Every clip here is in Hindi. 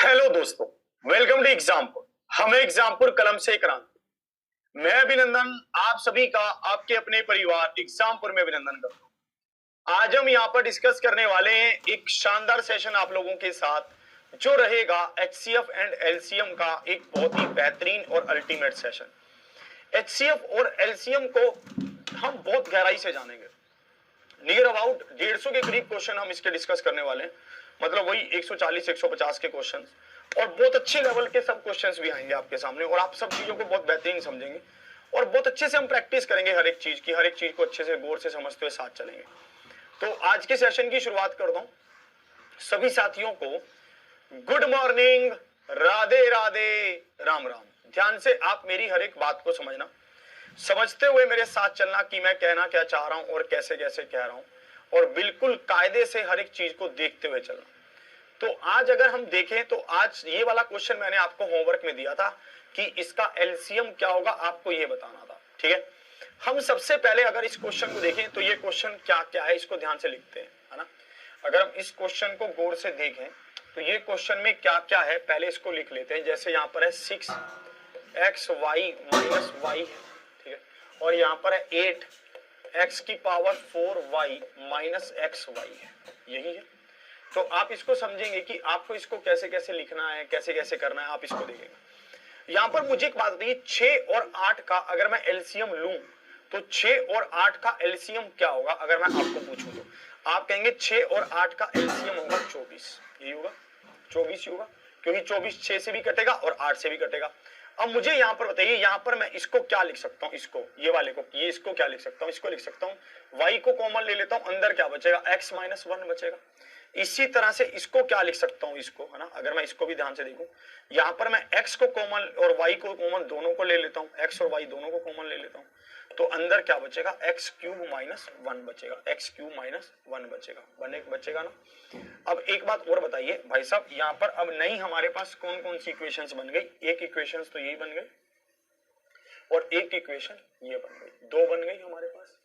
हेलो दोस्तों, वेलकम टू एग्जामपुर। हम एग्जामपुर कलम से क्रांति। मैं अभिनंदन आप सभी का आपके अपने परिवार एग्जामपुर में अभिनंदन करता हूं। आज हम यहां पर डिस्कस करने वाले हैं एक शानदार सेशन आप लोगों के साथ जो रहेगा एचसीएफ एंड एलसीएम का एक बहुत ही बेहतरीन और अल्टीमेट सेशन। एचसीएफ और एलसीएम को हम बहुत गहराई से जानेंगे। नियर अबाउट 150 के करीब क्वेश्चन हम इसके डिस्कस करने वाले हैं, मतलब वही 140 150 के क्वेश्चन, और बहुत अच्छे लेवल के सब क्वेश्चंस भी आएंगे आपके सामने और आप सब चीजों को बहुत बेहतरीन समझेंगे और बहुत अच्छे से हम प्रैक्टिस करेंगे हर एक चीज को अच्छे से गौर से समझते हुए साथ चलेंगे। तो आज के सेशन की शुरुआत करता हूं। सभी साथियों को गुड मॉर्निंग, राधे राधे, राम राम। ध्यान से आप मेरी हर एक बात को समझना, समझते हुए मेरे साथ चलना कि मैं कहना क्या चाह रहा हूं और कैसे कैसे कह रहा हूं, और बिल्कुल कायदे से हर एक चीज को देखते हुए चलना। तो आज अगर हम देखें तो आज ये वाला क्वेश्चन मैंने आपको होमवर्क में दिया था कि इसका एलसीएम क्या होगा, आपको ये बताना था। ठीक है, हम सबसे पहले अगर इस क्वेश्चन को देखें तो ये क्वेश्चन क्या क्या है इसको ध्यान से लिखते हैं, है ना। अगर हम इस क्वेश्चन को गौर से देखें तो ये क्वेश्चन में क्या क्या है पहले इसको लिख लेते हैं। जैसे यहाँ पर है 6xy माइनस y, ठीक है, और यहाँ पर है 8x की पावर 4y माइनस xy है, यही है। तो आप इसको समझेंगे कि आपको इसको कैसे कैसे लिखना है, कैसे कैसे करना है, आप इसको देखेंगे। यहां पर मुझे एक बात बताइए, 6 और 8 का अगर मैं एलसीएम लूं तो 6 और 8 का एलसीएम क्या होगा? अगर मैं आपको पूछूं तो आप कहेंगे 6 और 8 का एलसीएम होगा 24, यही होगा, 24 ही होगा, क्योंकि 24 6 से भी कटेगा और 8 से भी कटेगा। अब मुझे यहां पर बताइए, यहां पर मैं इसको क्या लिख सकता हूं, इसको, ये वाले को, ये इसको क्या लिख सकता हूं? इसको लिख सकता हूं y को कॉमन ले लेता हूं, अंदर क्या बचेगा? x माइनस 1 बचेगा। इसी तरह से इसको क्या लिख सकता हूं, इसको, है ना, अगर मैं इसको भी ध्यान से देखूं, यहां पर मैं x को कॉमन और y को कॉमन दोनों को ले लेता हूं, x और y दोनों को कॉमन ले लेता हूं, तो अंदर क्या बचेगा? x क्यूब माइनस 1 बचेगा, x क्यूब माइनस 1 बचेगा, बचेगा ना। अब एक बात और बताइए भाई साहब, यहां पर अब नहीं हमारे पास कौन कौन सी इक्वेशंस बन गई? एक इक्वेशंस तो यही बन गई और एक इक्वेशन ये बन गई, दो बन गई हमारे पास।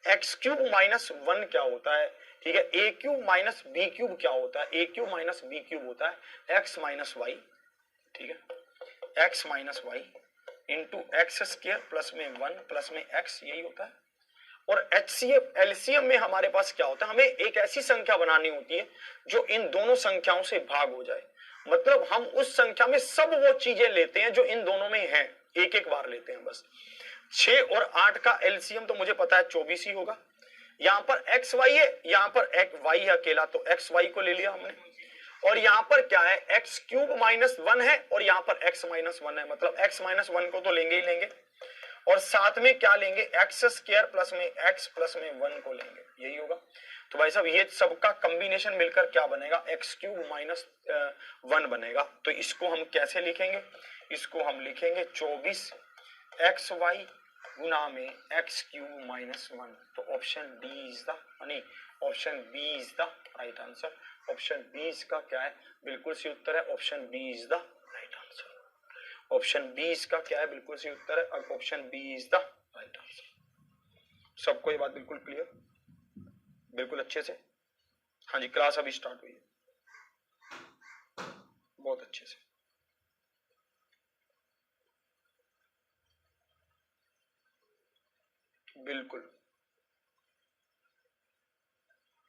एक्स क्यूब माइनस 1 क्या होता है? ठीक है, A cube minus B cube क्या होता है? A cube minus B cube होता है एक्स माइनस वाई, ठीक है, X minus Y into X square plus में 1 प्लस में एक्स, यही होता है। और एचसीएफ एलसीएम में हमारे पास क्या होता है? हमें एक ऐसी संख्या बनानी होती है जो इन दोनों संख्याओं से भाग हो जाए, मतलब हम उस संख्या में सब वो चीजें लेते हैं जो इन दोनों में है, एक एक बार लेते हैं बस। 6 और 8 का एलसीएम तो मुझे पता है 24 ही होगा। यहां पर एक्स वाई है, यहां पर एक्स वाई है अकेला, तो एक्स वाई को ले लिया हमने, और यहां पर क्या है? एक्स क्यूब माइनस 1 है और यहां पर एक्स माइनस 1 है, मतलब एक्स माइनस 1 को तो लेंगे ही लेंगे, और साथ में क्या लेंगे? एक्स स्क्वायर प्लस में एक्स प्लस में 1 को लेंगे, यही होगा। तो भाई साहब ये सबका कॉम्बिनेशन मिलकर क्या बनेगा? एक्स क्यूब माइनस 1 बनेगा। तो इसको हम कैसे लिखेंगे? इसको हम लिखेंगे 24 एक्स वाई गुना में एक्स क्यूब माइनस 1। तो ऑप्शन डी इज द, यानी option B is the right answer. Option B इसका क्या है? बिल्कुल सही उत्तर है, option B is the right answer. Option B इसका क्या है? बिल्कुल सही उत्तर है, और option B is the right answer. सबको ये बात बिल्कुल क्लियर, बिल्कुल अच्छे से? हाँ जी, क्लास अभी स्टार्ट हुई है, बहुत अच्छे से। बिल्कुल,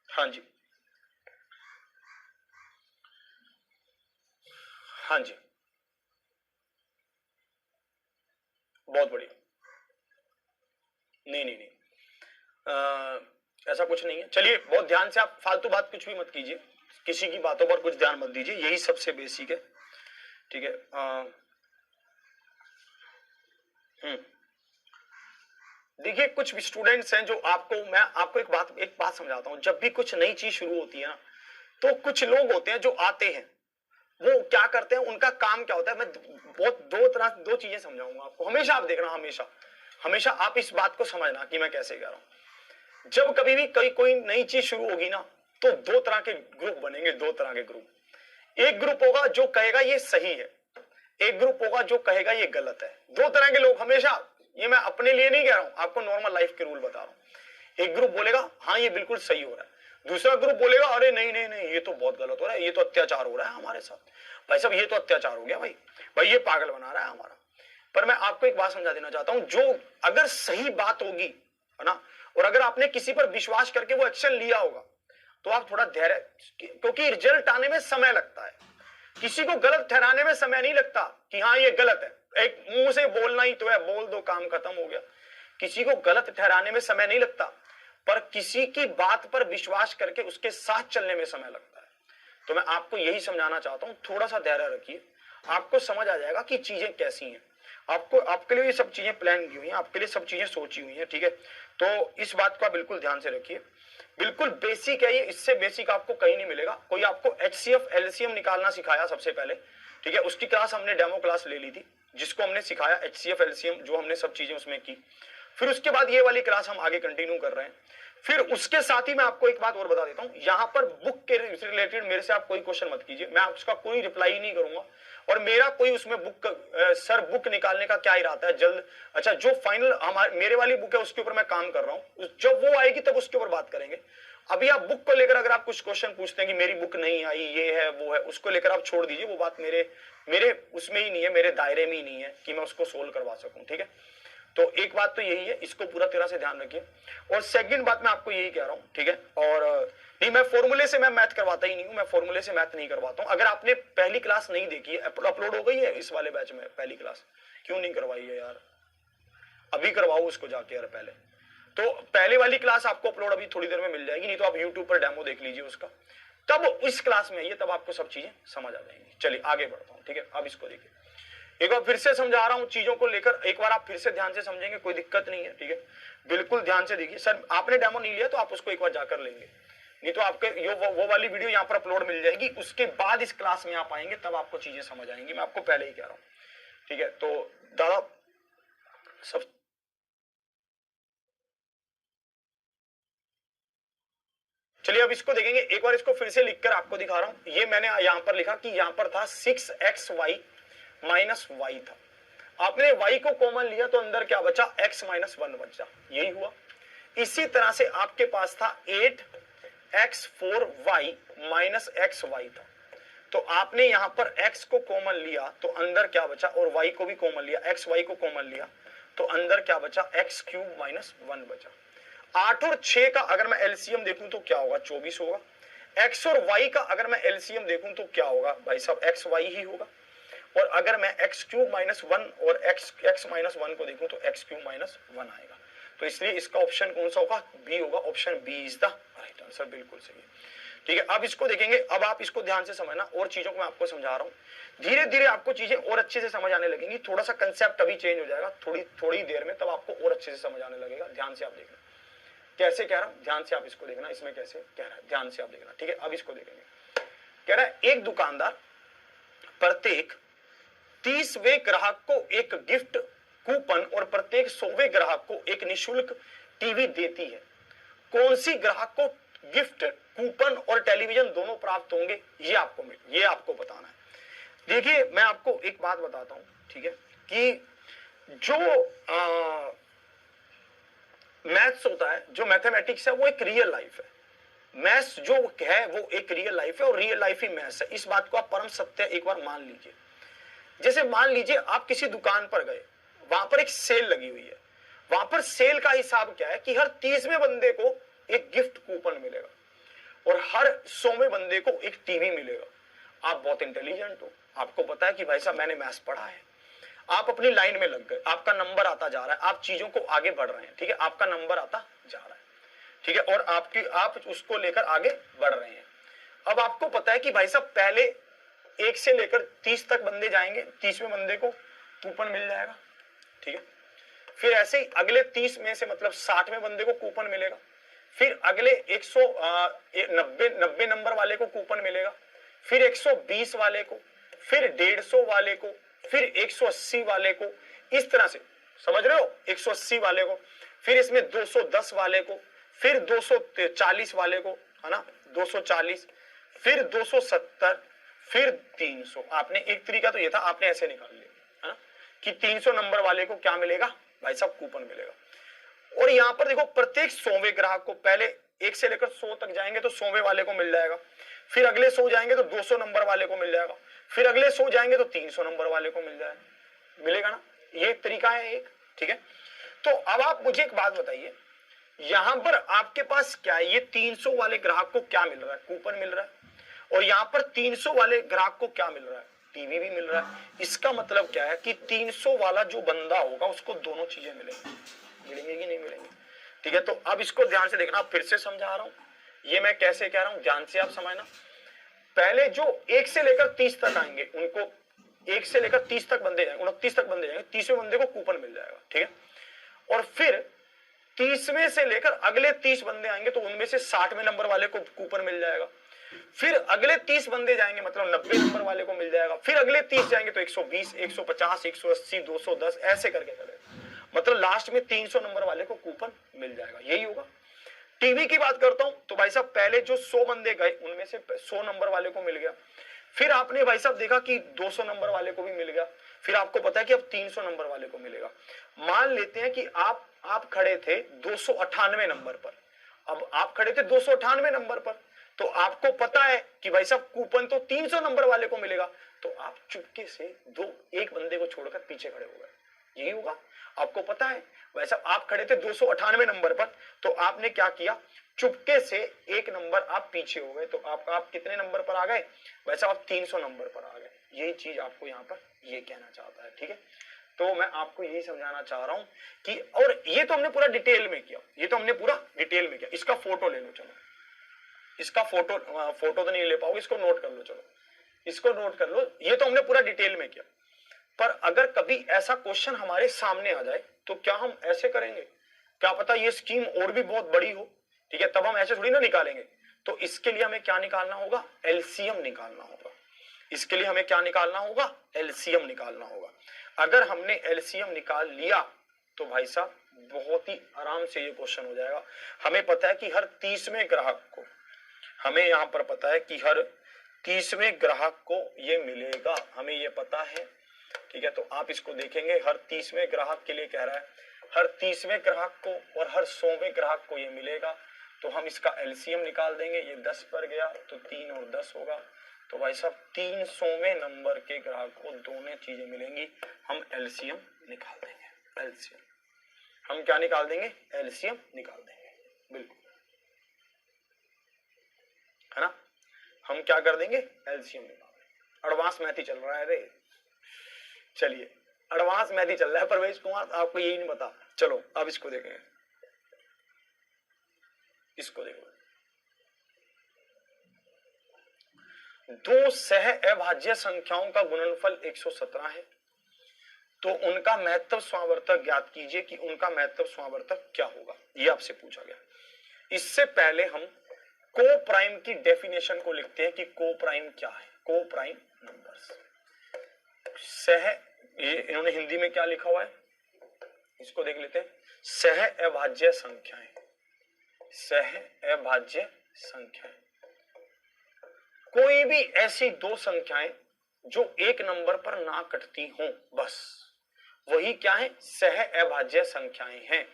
हाँ जी, हाँ जी, बहुत बढ़िया। नहीं नहीं नहीं, ऐसा कुछ नहीं है। चलिए, बहुत ध्यान से, आप फालतू बात कुछ भी मत कीजिए, किसी की बातों पर कुछ ध्यान मत दीजिए, यही सबसे बेसिक है, ठीक है। देखिए, कुछ स्टूडेंट्स हैं जो मैं आपको एक बात समझाता हूं। जब भी कुछ नई चीज शुरू होती है ना, तो कुछ लोग होते हैं जो आते हैं, वो क्या करते हैं, उनका काम क्या होता है, मैं बहुत दो चीजें समझाऊंगा आपको। हमेशा आप देखना, हमेशा हमेशा आप इस बात को समझना कि मैं कैसे कह रहा हूं। जब कभी भी कोई नई चीज शुरू होगी ना, तो दो तरह के ग्रुप बनेंगे, दो तरह के ग्रुप। एक ग्रुप होगा जो कहेगा ये सही है, एक ग्रुप होगा जो कहेगा ये गलत है। दो तरह के लोग हमेशा, ये मैं अपने लिए नहीं कह रहा हूं, आपको नॉर्मल लाइफ के रूल बता रहा हूं। एक ग्रुप बोलेगा हाँ ये बिल्कुल सही हो रहा है, दूसरा ग्रुप बोलेगा अरे नहीं नहीं नहीं ये तो बहुत गलत हो रहा है, ये तो अत्याचार हो रहा है हमारे साथ, भाई साहब ये तो अत्याचार हो गया, भाई भाई ये पागल बना रहा है हमारा। पर मैं आपको एक बात समझा देना चाहता हूं, जो अगर सही बात होगी है ना, और अगर आपने किसी पर विश्वास करके वो एक्शन लिया होगा तो आप थोड़ा धैर्य, क्योंकि रिजल्ट आने में समय लगता है, किसी को गलत ठहराने में समय नहीं लगता कि हाँ ये गलत है, एक मुंह से बोलना ही तो है, बोल दो काम खत्म हो गया। किसी को गलत ठहराने में समय नहीं लगता, पर किसी की बात पर विश्वास करके उसके साथ चलने में समय लगता है। तो मैं आपको यही समझाना चाहता हूं, थोड़ा सा धैर्य रखिए, आपको समझ आ जाएगा कि चीजें कैसी हैं। आपको आपके लिए ये सब चीजें प्लान की हुई हैं, आपके लिए सब चीजें सोची हुई हैं, ठीक है। तो इस बात को बिल्कुल ध्यान से रखिए, बिल्कुल बेसिक है ये, इससे बेसिक आपको कहीं नहीं मिलेगा। कोई आपको HCF LCM निकालना सिखाया सबसे पहले, ठीक है, उसकी क्लास हमने डेमो क्लास ले ली थी, जिसको हमने सिखाया HCF LCM, जो हमने सब चीजें उसमें की। फिर उसके बाद ये वाली क्लास हम आगे कंटिन्यू कर रहे हैं। फिर उसके साथ ही मैं आपको एक बात और बता देता हूं, यहां पर बुक के रिलेटेड मेरे से आप कोई क्वेश्चन मत कीजिए, मैं उसका कोई रिप्लाई नहीं करूंगा, और मेरा कोई उसमें बुक सर बुक निकालने का क्या इरादा है जल्द, अच्छा जो फाइनल हमारे मेरे वाली बुक है उसके ऊपर मैं काम कर रहा हूं, जब वो आएगी तब उसके ऊपर बात करेंगे। अभी आप बुक को लेकर अगर आप कुछ क्वेश्चन पूछते हैं कि मेरी बुक नहीं आई, ये है वो है, उसको लेकर आप छोड़ दीजिए, वो बात मेरे उसमें ही नहीं है, मेरे दायरे में ही नहीं है कि मैं उसको सोल्व करवा सकूं, ठीक है। तो एक बात तो यही है, इसको पूरा तरह से ध्यान रखिए। और सेकंड बात मैं आपको यही कह रहा हूं, ठीक है, और नहीं मैं फॉर्मूले से मैं मैथ करवाता ही नहीं हूं, मैं फॉर्मूले से मैथ नहीं करवाता हूं। अगर आपने पहली क्लास नहीं देखी है, अपलोड हो गई है इस वाले बैच में पहली क्लास, क्यों नहीं करवाई है यार, अभी करवाओ उसको जाके यार पहले। तो पहले वाली क्लास आपको अपलोड अभी थोड़ी देर में मिल जाएगी, नहीं तो आप यूट्यूब पर डेमो देख लीजिए उसका, तब इस क्लास में आइए, तब आपको सब चीजें समझ आ जाएंगी। चलिए आगे बढ़ता हूं, ठीक है। अब इसको देखिए, एक बार फिर से समझा रहा हूं चीजों को लेकर, एक बार आप फिर से ध्यान से समझेंगे, कोई दिक्कत नहीं है, ठीक है, बिल्कुल ध्यान से देखिए। सर आपने डेमो नहीं लिया तो आप उसको एक बार जाकर लेंगे, नहीं तो आपके वो वाली वीडियो यहाँ पर अपलोड मिल जाएगी, उसके बाद इस क्लास में आप आएंगे तब आपको चीजें समझ आएंगी, मैं आपको पहले ही कह रहा हूँ, ठीक है। तो दादा सब चलिए अब इसको देखेंगे, एक बार इसको फिर से लिखकर आपको दिखा रहा हूं। ये मैंने यहां पर लिखा कि यहां पर था 6xy माइनस वाई था, आपने y को कॉमन लिया तो अंदर क्या बचा, x माइनस 1 बचा, यही हुआ। इसी तरह से आपके पास था 8x4y माइनस xy था, तो आपने यहां पर x को कॉमन लिया तो अंदर क्या बचा, और y को भी कॉमन लिया, xy को कॉमन लिया तो अंदर क्या बचा, x क्यूब माइनस 1 बचा। 8 और 6 का अगर मैं एलसीएम देखूं तो क्या होगा, 24 होगा। x और y का अगर मैं एलसीएम देखूं तो क्या होगा, भाई साहब एक्स वाई ही होगा। और अगर मैं x क्यूब माइनस 1 और x माइनस 1 को देखूं तो x क्यूब माइनस 1 आएगा। तो इसलिए इसका ऑप्शन कौन सा होगा, बी होगा, option B is the right answer, बिल्कुल सही है, ठीक है। अब इसको देखेंगे, अब आप इसको ध्यान से समझना, और चीजों को मैं आपको समझा रहा हूं, धीरे धीरे आपको चीजें और अच्छे से समझ आने लगेंगी, थोड़ा सा कंसेप्ट अभी चेंज हो जाएगा, थोड़ी देर में, तब आपको और अच्छे से समझ आने लगेगा। ध्यान से आप देखना कैसे कह रहा हूं, ध्यान से आप इसको देखना, इसमें कैसे कह रहा है, ध्यान से आप देखना, ठीक है। अब इसको देखेंगे, कह रहा है एक दुकानदार प्रत्येक 30वें ग्राहक को एक गिफ्ट कूपन और प्रत्येक 100वें ग्राहक को एक निशुल्क टीवी देती है, कौन सी ग्राहक को गिफ्ट कूपन और टेलीविजन दोनों प्राप्त होंगे, ये आपको बताना है। देखिए मैं आपको एक बात बताता हूं, ठीक है, कि जो मैथ्स होता है, जो मैथमेटिक्स है, वो एक रियल लाइफ है, मैथ्स जो है वो एक रियल लाइफ है, और रियल लाइफ ही मैथ्स है। इस बात को आप परम सत्य एक बार मान लीजिए। जैसे मान लीजिए आप किसी दुकान पर गए, वहां पर एक सेल लगी हुई है, वहां पर सेल का हिसाब क्या है कि हर 30वें बंदे को एक गिफ्ट कूपन मिलेगा और हर 100वें बंदे को एक टीवी मिलेगा। आप बहुत इंटेलिजेंट हो, आपको पता है कि भाई साहब मैंने मैथ्स पढ़ा है, आप अपनी लाइन में लग गए, आपका नंबर आता जा रहा है, आप चीजों को आगे बढ़ रहे हैं, ठीक है, आपका नंबर आता जा रहा है, ठीक है, और आप उसको लेकर आगे बढ़ रहे हैं। अब आपको पता है कि भाई साहब पहले 1 से लेकर 30 तक बंदे जाएंगे, 30वें बंदे को कूपन मिल जाएगा, ठीक है, फिर ऐसे ही अगले 30 में से मतलब 60वें बंदे को कूपन मिलेगा, फिर अगले 190 नंबर वाले को कूपन मिलेगा, फिर 120 वाले को, फिर 150 वाले को, फिर 180 वाले को, इस तरह से, समझ रहे हो, 180 वाले को, फिर इसमें 210 वाले को, फिर 240 वाले को, है ना, 240, फिर 270, फिर 300। आपने एक तरीका तो ये था, आपने ऐसे निकाल लिया, है ना, कि 300 नंबर वाले को क्या मिलेगा, भाई साहब कूपन मिलेगा। और यहां पर देखो प्रत्येक 100वें ग्राहक को, पहले 1 से लेकर 100 तक जाएंगे तो 100वें वाले को मिल जाएगा, फिर अगले 100 जाएंगे तो 200 नंबर वाले को मिल जाएगा, फिर अगले 100 जाएंगे तो 300 नंबर वाले को मिल जाएगा, मिलेगा ना। ये एक तरीका है एक, ठीक है। तो अब आप मुझे एक बात बताइए, यहां पर आपके पास क्या है, ये 300 वाले ग्राहक को क्या मिल रहा है, कूपन मिल रहा है, और यहां पर 300 वाले ग्राहक को क्या मिल रहा है, टीवी भी मिल रहा है। इसका मतलब क्या है कि 300 वाला जो बंदा होगा उसको दोनों चीजें मिलेंगी, मिलेंगे कि नहीं मिलेंगी, ठीक है। तो अब इसको ध्यान से देखना, फिर से समझा रहा हूं, ये मैं कैसे कह रहा हूं, ध्यान से आप समझना। पहले जो 1 से लेकर 30 तक आएंगे उनको, 1 से लेकर 30 तक बंदे जाएंगे, 29 तक बंदे जाएंगे, 30वें बंदे को कूपन मिल जाएगा, ठीक है। और फिर 30वें से लेकर अगले 30 बंदे आएंगे तो उनमें से 60वें नंबर वाले को कूपन मिल जाएगा, फिर अगले 30 बंदे जाएंगे मतलब 90 नंबर वाले को मिल जाएगा, फिर अगले 30 जाएंगे तो 120, 150, 180, 210 ऐसे करके करेगा, मतलब लास्ट में 300 नंबर वाले को कूपन मिल जाएगा, यही होगा। टीवी की बात करता हूं तो भाई साहब पहले जो 100 बंदे गए उनमें से 100 नंबर वाले को मिल गया, फिर आपने भाई साहब देखा कि 200 नंबर वाले को भी मिल गया, फिर आपको पता है कि अब 300 नंबर वाले को मिलेगा। मान लेते हैं कि आप खड़े थे 298 नंबर पर, अब आप खड़े थे 298 नंबर पर, तो आपको पता है कि भाई साहब कूपन तो 300 नंबर वाले को मिलेगा, तो आप चुपके से एक बंदे को छोड़कर पीछे खड़े हो गए, यही होगा। आपको पता है वैसा आप खड़े थे 298 नंबर पर, तो आपने क्या किया, चुपके से एक नंबर आप पीछे हो गए, तो आप कितने नंबर पर आ गए, वैसा आप 300 नंबर पर आ गए। यही चीज आपको यहाँ पर ये कहना चाहता है, ठीक है। तो मैं आपको यही समझाना चाह रहा हूं कि, और ये तो हमने पूरा डिटेल में किया, ये तो हमने पूरा डिटेल में किया। इसका फोटो ले लो, चलो इसका फोटो तो नहीं ले पाओगे, इसको नोट कर लो, चलो इसको नोट कर लो, ये तो हमने पूरा डिटेल में किया। पर अगर कभी ऐसा क्वेश्चन हमारे सामने आ जाए तो क्या हम ऐसे करेंगे, क्या पता ये स्कीम और भी बहुत बड़ी हो, ठीक है, तब हम ऐसे थोड़ी ना निकालेंगे। तो इसके लिए हमें क्या निकालना होगा, एलसीएम निकालना होगा। इसके लिए हमें क्या निकालना होगा, एलसीएम निकालना होगा। अगर हमने एलसीएम निकाल लिया तो भाई साहब बहुत ही आराम से ये क्वेश्चन हो जाएगा। हमें पता है कि हर 30वें ग्राहक को, हमें यहां पर पता है कि हर 30वें ग्राहक को ये मिलेगा, हमें ये पता है, ठीक है। तो आप इसको देखेंगे, हर 30वें ग्राहक के लिए कह रहा है, हर 30वें ग्राहक को और हर 100वें ग्राहक को ये मिलेगा, तो हम इसका एलसीएम निकाल देंगे। ये 10 पर गया तो 3 और 10 होगा, तो भाई साहब 300वें नंबर के ग्राहक को दोनों चीजें मिलेंगी, हम एलसीएम निकाल देंगे। एलसीएम हम क्या निकाल देंगे, एलसीएम निकाल देंगे, बिल्कुल, है ना। हम क्या कर देंगे, एलसीएम निकाल देंगे। एडवांस मैथ ही चल रहा है रे, चलिए एडवांस मैथ ही चल रहा है परवेश कुमार, आपको यही नहीं पता। चलो अब इसको देखेंगे, इसको देखो, दो सह अभाज्य संख्याओं का गुणनफल 117 है, तो उनका महत्तव स्वावर्तक ज्ञात कीजिए कि उनका महत्तव स्वावर्तक क्या होगा, ये आपसे पूछा गया। इससे पहले हम को प्राइम की डेफिनेशन को लिखते हैं कि को प्राइम क्या है। को प्राइम नंबर्स, सह, ये इन्होंने हिंदी में क्या लिखा हुआ है, इसको देख लेते हैं। सह अभाज्य संख्याएं, सह अभाज्य संख्याएं, कोई भी ऐसी दो संख्याएं जो एक नंबर पर ना कटती हों, बस वही क्या है, सह अभाज्य संख्याएं हैं,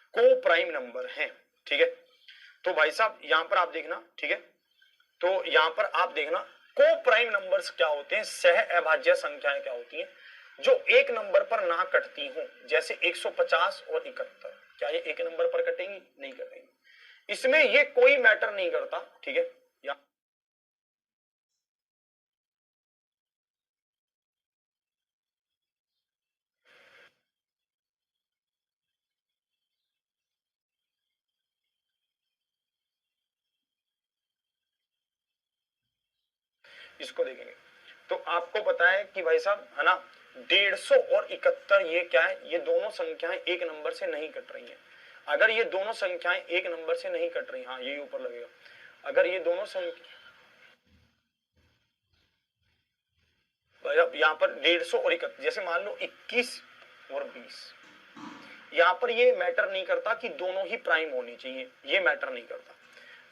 को प्राइम नंबर हैं, ठीक है। तो भाई साहब यहां पर आप देखना, ठीक है, तो यहां पर आप देखना को प्राइम नंबर्स क्या होते हैं, सह अभाज्य संख्याएं क्या होती हैं जो एक नंबर पर ना कटती हों, जैसे 150 और 71, क्या ये एक नंबर पर कटेंगी, नहीं कटेंगी, इसमें ये कोई मैटर नहीं करता, ठीक है। इसको देखेंगे तो आपको पता है कि भाई साहब, है ना, 150 और 71 ये क्या है, ये दोनों संख्याएं एक नंबर से नहीं कट रही हैं। अगर ये दोनों संख्याएं एक नंबर से नहीं कट रही, हाँ ये ऊपर लगेगा, अगर ये दोनों संख्या, यहां पर 150 और 71, जैसे मान लो 21 और 20, यहां पर ये मैटर नहीं करता कि दोनों ही प्राइम होनी चाहिए, ये मैटर नहीं करता,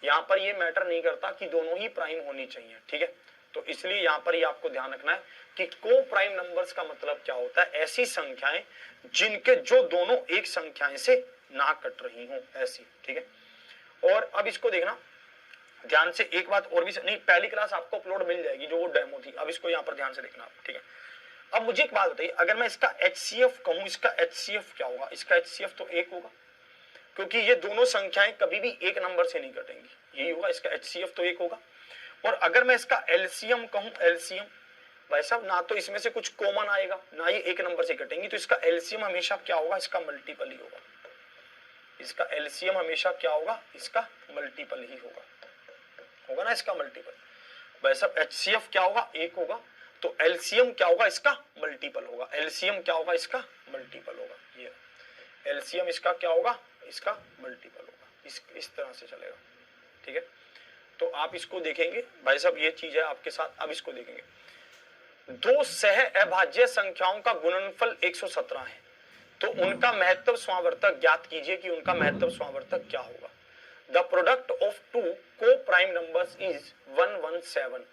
यहां पर ये मैटर नहीं करता कि दोनों ही प्राइम होनी चाहिए, ठीक है। तो इसलिए यहां पर ये आपको ध्यान रखना है कि को प्राइम नंबर्स का मतलब क्या होता है, ऐसी संख्याएं जिनके जो दोनों एक संख्याएं से ना कट रही हों, ऐसी, ठीक है। और अब इसको देखना ध्यान से, एक बात और भी नहीं, पहली क्लास आपको अपलोड मिल जाएगी जो वो डेमो थी, अब इसको यहाँ पर ध्यान से देखना आप, ठीक है। अब मुझे एक बात बताइए, अगर मैं इसका HCF कहूं, इसका HCF क्या होगा? इसका HCF तो 1 होगा, क्योंकि ये दोनों संख्याएं कभी भी एक नंबर से नहीं कटेंगी, यही होगा, इसका HCF तो 1 होगा। और अगर मैं इसका LCM कहूं, LCM भाई साहब ना तो इसमें से कुछ कॉमन आएगा ना ये एक नंबर से कटेंगी, तो इसका LCM हमेशा क्या होगा? इसका मल्टीपल ही होगा। इसका LCM हमेशा क्या होगा? इसका मल्टीपल ही होगा, होगा ना इसका मल्टीपल। भाई साहब HCF क्या होगा? 1 होगा, तो LCM क्या होगा? इसका मल्टीपल होगा। LCM क्या होगा? इसका मल्टीपल होगा। ये LCM इसका क्या होगा? इसका मल्टीपल होगा। इस तरह से चलेगा, ठीक है। तो आप इसको देखेंगे भाई साहब, ये चीज है आपके साथ। अब इसको देखेंगे, दो सह अभाज्य संख्याओं का गुणनफल 117 है, तो उनका महत्व स्वावर्तक ज्ञात कीजिए कि उनका महत्व स्वावर्तक क्या होगा। The product of two coprime numbers is 117,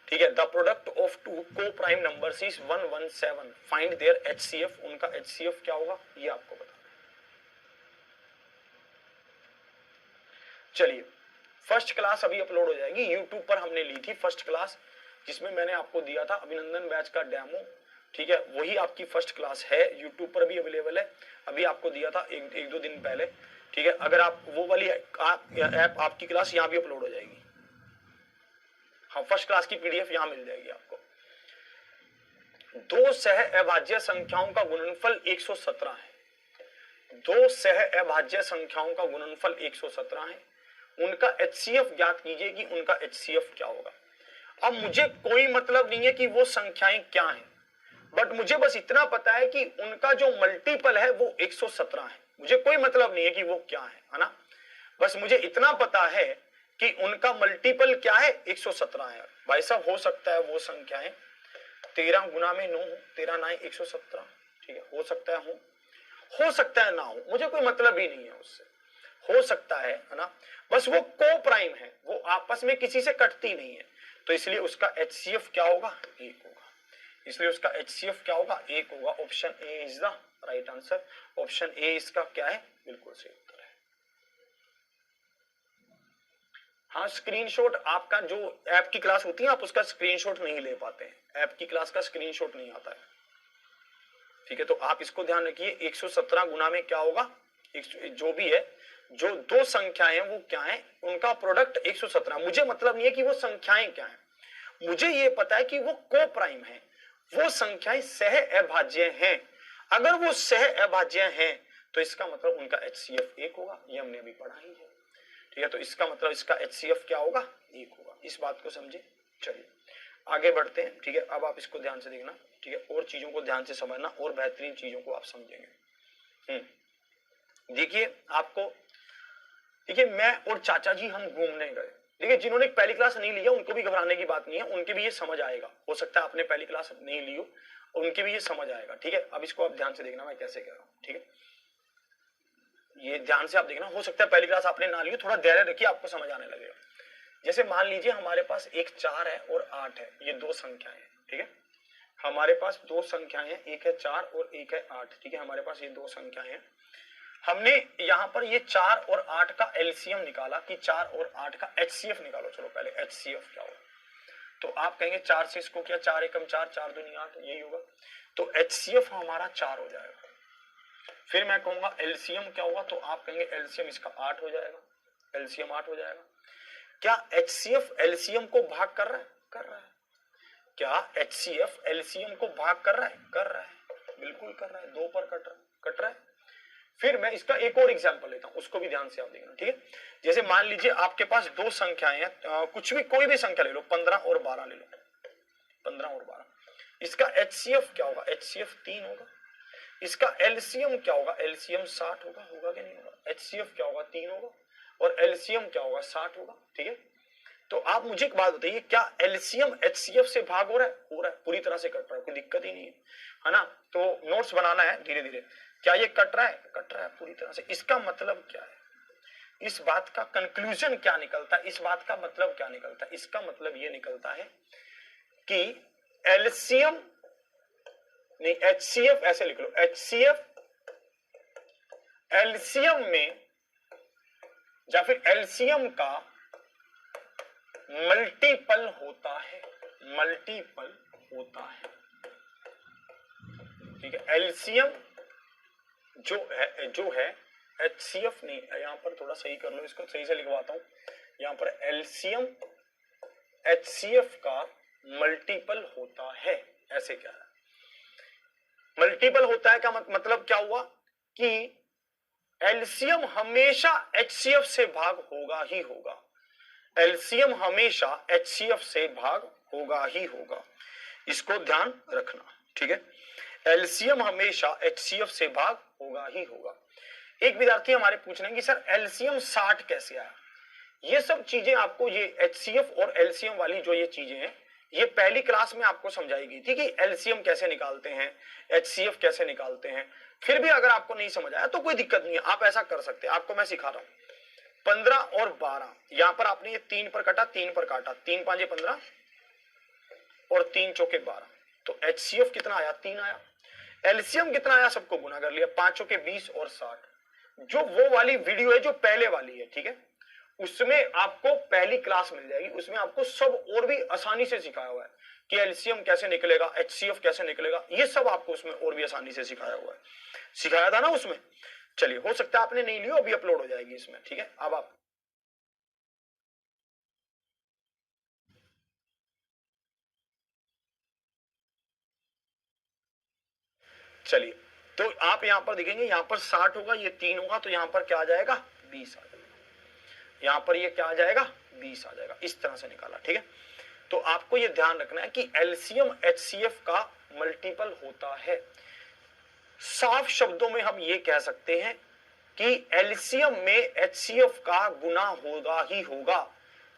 ठीक है। The product of two coprime numbers is 117, find their HCF, उनका HCF क्या होगा ये आपको बताना। चलिए, फर्स्ट क्लास अभी अपलोड हो जाएगी, यूट्यूब पर हमने ली थी फर्स्ट क्लास, जिसमें मैंने आपको दिया था अभिनंदन बैच का डेमो, ठीक है। वही आपकी फर्स्ट क्लास है, यूट्यूब पर भी अवेलेबल है, अभी आपको दिया था एक दो दिन पहले, ठीक है। अगर आप वो वाली ऐप आपकी क्लास यहाँ भी अपलोड हो जाएगी, हाँ, फर्स्ट क्लास की PDF यहाँ मिल जाएगी आपको। दो सह अभाज्य संख्याओं का गुणनफल 117 है, दो सह अभाज्य संख्याओं का गुणनफल 117 है, उनका HCF ज्ञात कीजिए कि उनका HCF क्या होगा। अब मुझे कोई मतलब नहीं है कि वो संख्याएं क्या हैं, बट मुझे बस इतना पता है कि उनका जो मल्टीपल है वो 117 है। मुझे कोई मतलब नहीं है कि वो क्या है ना, बस मुझे इतना पता है कि उनका मल्टीपल क्या है, 117 है। भाई साहब हो सकता है वो संख्याएं 13 गुना में 9 हो, 13 9 117, ठीक है, हो सकता है ना हो, मुझे कोई मतलब ही नहीं है उससे, हो सकता है ना, बस वो को प्राइम है, वो आपस में किसी से कटती नहीं है, तो इसलिए उसका HCF क्या होगा? 1 होगा। इसलिए उसका HCF क्या होगा? 1 होगा। Option A is the right answer. Option A इसका क्या है? बिल्कुल सही उत्तर है। हाँ, स्क्रीनशॉट आपका जो ऐप की क्लास होती है आप उसका स्क्रीनशॉट नहीं ले पाते हैं, ऐप की क्लास का स्क्रीनशॉट नहीं आता है, ठीक है। तो आप इसको ध्यान रखिए, 117 गुना में क्या होगा, जो भी है, जो दो संख्याएं हैं वो क्या है, उनका प्रोडक्ट 117। मुझे मतलब नहीं है कि वो संख्याएं क्या है, मुझे ये पता है कि वो को प्राइम है, वो संख्याएं सह अभाज्य हैं। अगर वो सह अभाज्य हैं तो इसका मतलब उनका HCF 1 होगा, ये हमने अभी पढ़ा ही है, ठीक है। तो इसका मतलब इसका HCF क्या होगा? 1 होगा। इस बात को समझे। चलिए आगे बढ़ते हैं, ठीक है। अब आप इसको ध्यान से देखना, ठीक है, और चीजों को ध्यान से समझना और बेहतरीन चीजों को आप समझेंगे। देखिए आपको, देखिए मैं और चाचा जी हम घूमने गए, देखिए जिन्होंने पहली क्लास नहीं लिया उनको भी घबराने की बात नहीं है, उनके भी ये समझ आएगा। हो सकता है आपने पहली क्लास नहीं ली हो, उनके भी ये समझ आएगा, ठीक है। अब इसको आप ध्यान से देखना मैं कैसे कह रहा हूं, ठीक है, ये ध्यान से आप देखना। हो सकता है पहली क्लास आपने ना ली हो, थोड़ा धैर्य रखिए, आपको समझ आने लगेगा। जैसे मान लीजिए हमारे पास एक 4 है और 8 है, ये दो संख्याएं हैं, ठीक है। हमारे पास दो संख्याएं हैं, एक है 4 और एक है 8, ठीक है। हमारे पास ये दो संख्याएं हैं, हमने यहां पर ये 4 और 8 का LCM निकाला कि 4 और 8 का HCF निकालो। चलो पहले HCF क्या होगा, तो आप कहेंगे 4 से इसको क्या, 4 एकम 4, 4 दूनी 8, यही होगा। तो HCF हमारा 4 हो जाएगा। फिर मैं कहूंगा LCM क्या होगा, तो आप कहेंगे LCM इसका 8 हो जाएगा, LCM 8 हो जाएगा। क्या HCF LCM को भाग कर रहा है? कर रहा है। क्या HCF LCM को भाग कर रहा है? कर रहा है, बिल्कुल कर रहा है, 2 पर कट रहा है। फिर मैं इसका एक और एग्जांपल लेता हूं, उसको भी ध्यान से आप देखना, ठीक है। जैसे मान लीजिए आपके पास दो संख्याएं हैं, कुछ भी कोई भी संख्या ले लो, 15 और 12 ले लो, 15 और 12, इसका HCF क्या होगा? HCF 3 होगा। इसका LCM क्या होगा? LCM 60 होगा, होगा कि नहीं होगा? HCF क्या होगा? 3 होगा, और LCM क्या होगा? 60 होगा, ठीक है। तो आप मुझे एक बात बताइए, क्या LCM HCF से भाग हो रहा है? हो रहा है, पूरी तरह से कट रहा है, कोई दिक्कत ही नहीं है ना। तो नोट्स बनाना है धीरे धीरे, क्या ये कट रहा है? कट रहा है पूरी तरह से। इसका मतलब क्या है, इस बात का कंक्लूजन क्या निकलता है, इस बात का मतलब क्या निकलता है? इसका मतलब ये निकलता है कि LCM नहीं, HCF ऐसे लिख लो, HCF LCM में या फिर एलसीएम का मल्टीपल होता है, मल्टीपल होता है, ठीक है। एलसीएम जो है HCF नहीं, यहां पर थोड़ा सही कर लो, इसको सही से लिखवाता हूं। यहां पर एलसीएम HCF का मल्टीपल होता है, ऐसे क्या है, मल्टीपल होता है का मतलब क्या हुआ कि एलसीएम हमेशा HCF से भाग होगा ही होगा, एलसीएम हमेशा HCF से भाग होगा ही होगा, इसको ध्यान रखना, ठीक है। एलसीएम हमेशा HCF से भाग होगा ही होगा। एक विद्यार्थी हमारे पूछ रहे हैं कि सर एलसीएम 60 कैसे आया। ये सब चीजें आपको, ये HCF और एलसीएम वाली जो ये चीजें हैं, ये पहली क्लास में आपको समझाई गई थी कि एलसीएम कैसे निकालते हैं, HCF कैसे निकालते हैं। फिर भी अगर आपको नहीं समझ आया तो कोई दिक्कत नहीं है, आप ऐसा कर सकते हैं, आपको मैं सिखा रहा हूं। 15 और 12, यहां पर आपने ये 3 पर काटा, 3 पर काटा, 3 5 15 और 3 चौके 12, तो HCF कितना आया, 3 आया। एलसीएम कितना आया, सबको गुना कर लिया, 5 चौके 20 और 60। जो वो वाली वीडियो है जो पहले वाली है, ठीक है, उसमें आपको पहली क्लास मिल जाएगी, उसमें आपको सब और भी आसानी से सिखाया हुआ है कि एलसीएम कैसे निकलेगा, HCF कैसे निकलेगा, ये सब आपको उसमें और भी आसानी से सिखाया हुआ है, सिखाया था ना उसमें। चलिए, हो सकता है आपने नहीं लियो, अभी अपलोड हो जाएगी इसमें, ठीक है। अब आप चलिए, तो आप यहां पर देखेंगे, यहां पर 60 होगा, ये 3 होगा, तो यहां पर क्या आ जाएगा, 20 आ जाएगा, यहां पर ये क्या आ जाएगा, 20 आ जाएगा, इस तरह से निकाला, ठीक है। तो आपको ये ध्यान रखना है कि एलसीएम HCF का मल्टीपल होता है। साफ शब्दों में हम ये कह सकते हैं कि एलसीएम में HCF का गुना होगा ही होगा,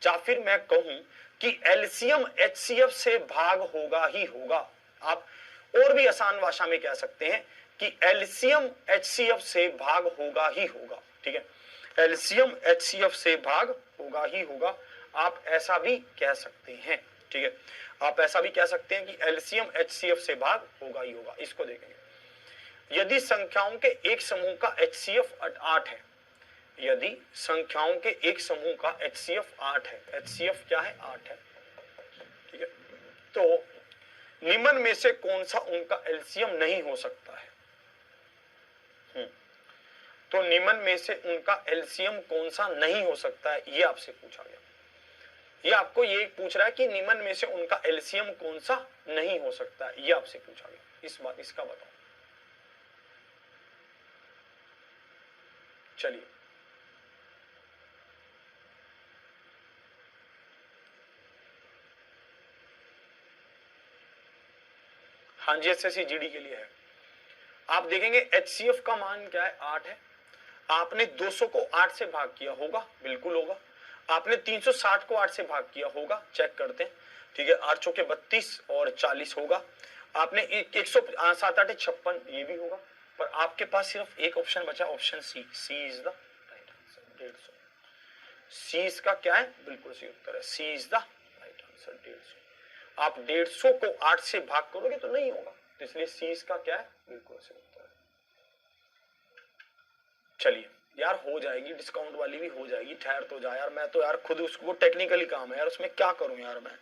या फिर मैं कहूं कि एलसीएम HCF से भाग होगा ही होगा। आप और भी आसान भाषा में कह सकते हैं कि एलसीएम HCF से भाग होगा ही होगा, ठीक है। एलसीएम HCF से भाग होगा ही होगा, आप ऐसा भी कह सकते हैं, ठीक है। आप ऐसा भी कह सकते हैं कि एलसीएम HCF से भाग होगा ही होगा। इसको देखेंगे, यदि संख्याओं के एक समूह का HCF 8 है, यदि संख्याओं के एक समूह का HCF 8 है, HCF क्या है, 8 है, ठीक है, तो निम्न में से कौन सा उनका एलसीएम नहीं हो सकता है। तो निम्न में से उनका एलसीएम कौन सा नहीं हो सकता है, ये आपसे पूछा गया। ये आपको ये पूछ रहा है कि निम्न में से उनका एलसीएम कौन सा नहीं हो सकता है, ये आपसे पूछा गया। इसका बताओ। चलिए, हाँ जी, SSC GD के लिए है। आप देखेंगे HCF का मान क्या है, 8 है। आपने 200 को 8 से भाग किया होगा, बिल्कुल होगा। आपने 360 को 8 से भाग किया होगा, चेक करते हैं, ठीक है। 8 चौके 32 और 40 होगा। आपने 107 8 56, ये भी होगा। पर आपके पास सिर्फ एक ऑप्शन बचा, option C, C is the right answer, 150। C इसका क्या है, बिल्कुल सही उत्तर है, C is the right answer, 150। आप 150 को 8 से भाग करोगे तो नहीं होगा, तो इसलिए सी इसका क्या है, बिल्कुल सही उत्तर है। चलिए यार, हो जाएगी, डिस्काउंट वाली भी हो जाएगी, ठहर तो जा यार, मैं तो यार खुद उसको टेक्निकली काम है यार, उसमें क्या करूं यार मैं।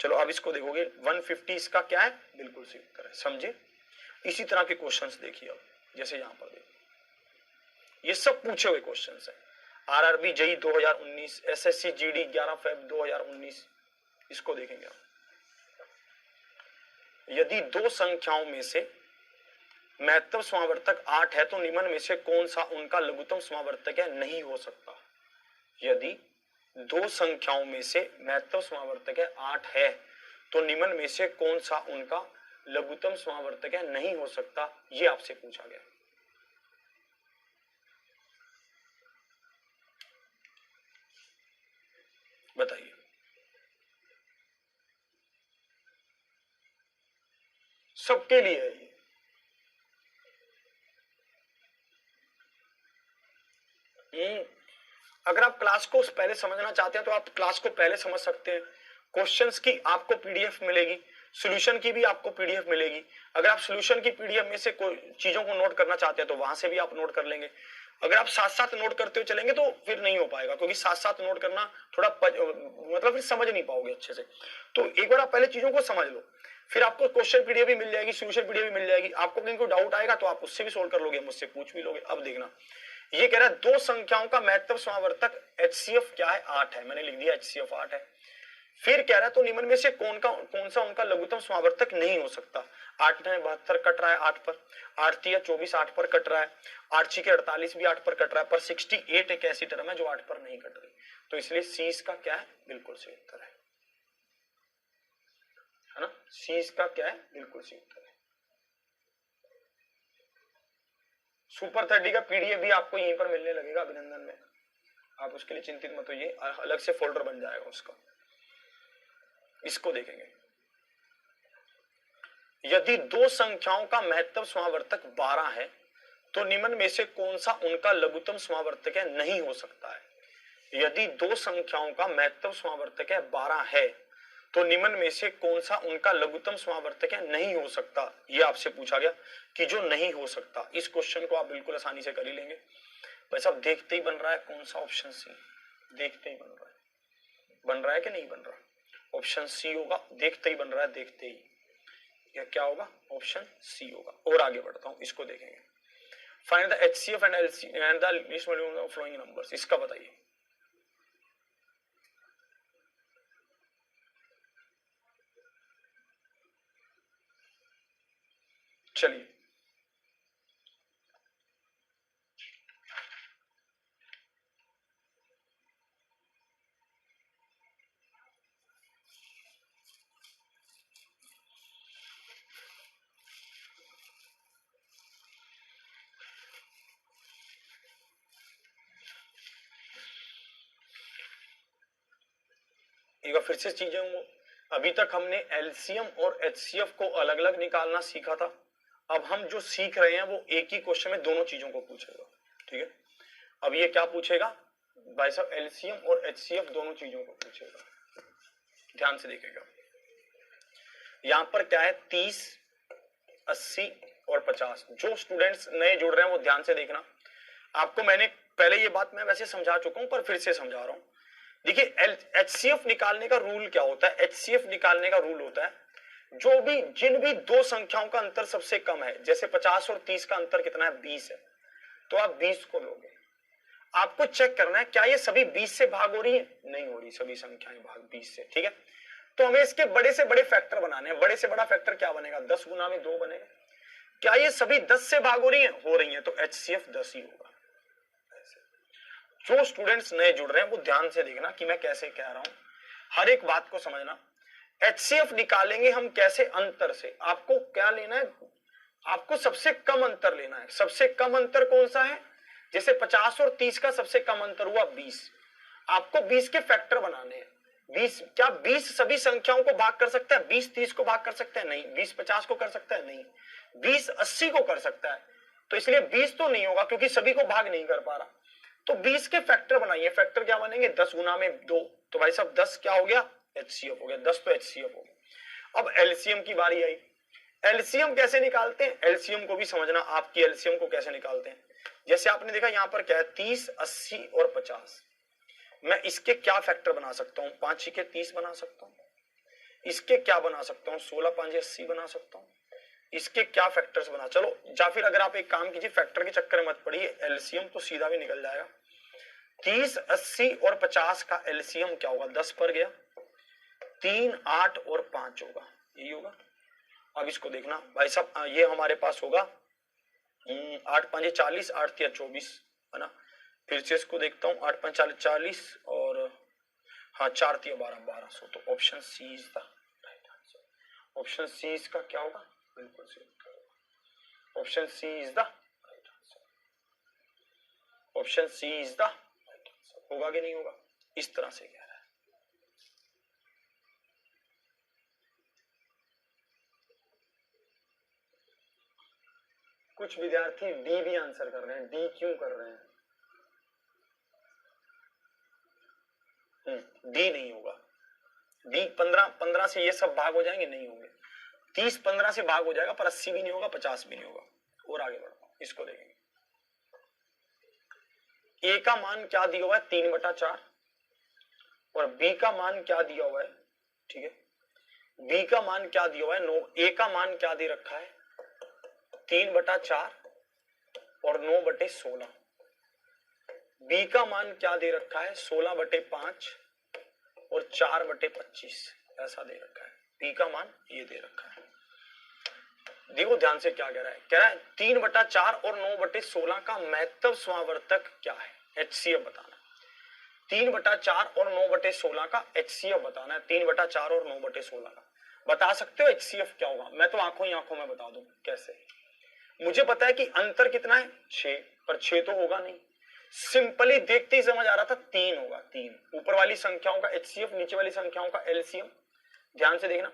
चलो अब इसको देखोगे, 150 इसका क्या है, बिल्कुल सही उत्तर है, समझे। इसी तरह के क्वेश्चंस देखिए, अब जैसे यहां पर देखिए, ये सब पूछे हुए क्वेश्चंस हैं। RRB JEE 2019, SSC GD 11 Feb 2019, इसको देखेंगे आप। यदि दो संख्याओं में से महत्तम समावर्तक 8 है तो निम्न में से कौन सा उनका लघुत्तम समावर्तक है, नहीं हो सकता। यदि दो संख्याओं में से महत्तम समावर्तक है 8 है तो निम्न में से कौन सा उनका लघुत्तम समावर्तक है, नहीं हो सकता, ये आपसे पूछा गया। बताइए। सबके लिए है ये। अगर आप क्लास को पहले समझना चाहते हैं तो आप क्लास को पहले समझ सकते हैं। क्वेश्चंस की आपको PDF मिलेगी, सॉल्यूशन की भी आपको PDF मिलेगी। अगर आप सॉल्यूशन की PDF में से कोई चीजों को नोट करना चाहते हैं तो वहां से भी आप नोट कर लेंगे। अगर आप साथ साथ नोट करते हुए चलेंगे तो फिर नहीं हो पाएगा, क्योंकि साथ साथ नोट करना थोड़ा मतलब फिर समझ नहीं पाओगे अच्छे से। तो एक बार आप पहले चीजों को समझ लो, फिर आपको क्वेश्चन पीडीएफ भी मिल जाएगी, सॉल्यूशन पीडीएफ भी मिल जाएगी। आपको कहीं कोई डाउट आएगा तो आप उससे भी सोल्व कर लोगे, मुझसे पूछ भी लोगे। अब देखना, ये कह रहा है दो संख्याओं का महत्तम समावर्तक HCF क्या है, 8 है। मैंने लिख दिया HCF 8 है। फिर कह रहा है तो निम्न में से कौन सा उनका लघुत्तम समावर्तक नहीं हो सकता। 8 में 72 कट रहा है 8 पर, 8 तिया 24 8 पर कट रहा है, 8 छिके 48 भी 8 पर कट रहा है, पर 68 एक ऐसी टर्म है जो 8 पर नहीं कट रही। तो इसलिए सी इसका क्या है, बिल्कुल सही उत्तर है ना। सी इसका क्या है, बिल्कुल सही उत्तर है। सुपर 30 का पीडीएफ भी आपको यहीं पर मिलने लगेगा अभिनंदन में, आप उसके लिए चिंतित मत होइए, अलग से फोल्डर बन जाएगा उसका। इसको देखेंगे, यदि दो संख्याओं का महत्तम समावर्तक 12 है तो निम्न में से कौन सा उनका लघुत्तम समावर्तक है, नहीं हो सकता है। यदि दो संख्याओं का महत्तम समावर्तक है 12 है तो निम्न में से कौन सा उनका लघुत्तम समावर्तक है, नहीं हो सकता। यह आपसे पूछा गया कि जो नहीं हो सकता। इस क्वेश्चन को आप बिल्कुल आसानी से कर ही लेंगे। भाई साहब देखते ही बन रहा है कौन सा, ऑप्शन सी। देखते ही बन रहा है कि नहीं बन रहा, ऑप्शन सी होगा। देखते ही बन रहा है, देखते ही, यह क्या होगा, ऑप्शन सी होगा। और आगे बढ़ता हूं, इसको देखेंगे। Find the HCF and LC and the least value of following numbers, इसका बताइए। चलिए, एक बार फिर से चीजें हों। अभी तक हमने LCM और HCF को अलग अलग निकालना सीखा था। अब हम जो सीख रहे हैं वो एक ही क्वेश्चन में दोनों चीजों को पूछेगा। ठीक है, अब ये क्या पूछेगा भाई साहब, LCM और HCF दोनों चीजों को पूछेगा। ध्यान से देखेगा, यहां पर क्या है, 30, 80 और 50। जो स्टूडेंट्स नए जुड़ रहे हैं वो ध्यान से देखना। आपको मैंने पहले ये बात मैं वैसे समझा चुका हूं, पर फिर से समझा रहा हूं। देखिए, HCF निकालने का रूल क्या होता है। HCF निकालने का रूल होता है जिन भी दो संख्याओं का अंतर सबसे कम है, जैसे 50 और 30 का अंतर कितना है, 20 है, तो आप 20 को लोगे। आपको चेक करना है क्या ये सभी 20 से भाग हो रही है, नहीं हो रही, सभी संख्याएं भाग 20 से। ठीक है, तो हमें इसके बड़े से बड़े फैक्टर बनाने हैं। बड़े से बड़ा फैक्टर क्या बनेगा, 10 गुना में 2 बनेगा। क्या ये सभी 10 से भाग हो रही है, हो रही है, तो HCF 10 ही होगा। जो स्टूडेंट्स नए जुड़ रहे हैं वो ध्यान से देखना कि मैं कैसे कह रहा हूं, हर एक बात को समझना। HCF निकालेंगे हम कैसे, अंतर से। आपको क्या लेना है, आपको सबसे कम अंतर लेना है। सबसे कम अंतर कौन सा है, जैसे 50 और 30 का सबसे कम अंतर हुआ 20। आपको 20 के फैक्टर बनाने हैं। 20 क्या 20 सभी संख्याओं को भाग कर सकता है, 20 30 को भाग कर सकता है, नहीं। 20 50 को कर सकता है, नहीं। 20 80 को कर सकता है, तो इसलिए 20 तो नहीं होगा क्योंकि सभी को भाग नहीं कर पा रहा। तो 20 के फैक्टर बनाइए। फैक्टर क्या बनेंगे, 10 गुना में 2, तो भाई साहब 10 क्या हो गया, HCF हो गया। 10 तो HCF हो गया। अब LCM की बारी आई। LCM कैसे निकालते हैं, LCM को भी समझना। आपकी LCM को कैसे निकालते हैं, जैसे आपने देखा यहां पर क्या है, 30 80 और 50। मैं इसके क्या फैक्टर बना सकता हूं, 5 छिके 30 बना सकता हूं। इसके क्या बना सकता हूं, 16 5 80 बना सकता हूं। इसके क्या फैक्टर्स बना, चलो या फिर अगर आप एक काम कीजिए, फैक्टर के चक्कर में मत पड़िए, LCM तो सीधा भी निकल जाएगा। 30 80 और 50 का LCM क्या होगा, 10 पर गया, 3 8 और 5 होगा, यही होगा। अब इसको देखना भाई साहब, ये हमारे पास होगा 8 5 40, 8 3 24, है ना। फिर से इसको देखता हूँ, 8 5 40 40 और हाँ 4 3 12 1200। तो option C is the right answer. Option C इसका क्या होगा, बिल्कुल सही उत्तर होगा। Option C is the right answer. Option C is the right answer. होगा कि नहीं होगा, इस तरह से कह रहा है। कुछ विद्यार्थी डी भी आंसर कर रहे हैं, डी क्यों कर रहे हैं, डी नहीं होगा। डी 15 से ये सब भाग हो जाएंगे, नहीं होंगे। 30 15 से भाग हो जाएगा, पर 80 भी नहीं होगा, 50 भी नहीं होगा। और आगे बढ़ो, इसको देखेंगे। ए का मान क्या दिया हुआ है 3/4 और बी का मान क्या दिया हुआ है, ठीक है, बी का मान क्या दिया हुआ है 9, ए का मान क्या दे रखा है 3/4 और 9/16, बी का मान क्या दे रखा है 16/5 और 4/25 ऐसा दे रखा है, बी का मान ये दे रखा है। देखो ध्यान से क्या कह रहा है 3/4 और 9/16 का महत्व स्वावर्तक क्या है, HCF बताना। 3/4 और 9/16 का HCF बताना है, 3/4 और 9/16 का। बता सकते हो HCF क्या होगा? मैं तो आंखों ही आंखों में बता दूं कैसे। मुझे पता है कि अंतर कितना है 6, पर 6 तो होगा नहीं, सिंपली देखते ही समझ आ रहा था 3 होगा। 3 ऊपर वाली संख्याओं का HCF, नीचे वाली संख्याओं का LCM। ध्यान से देखना,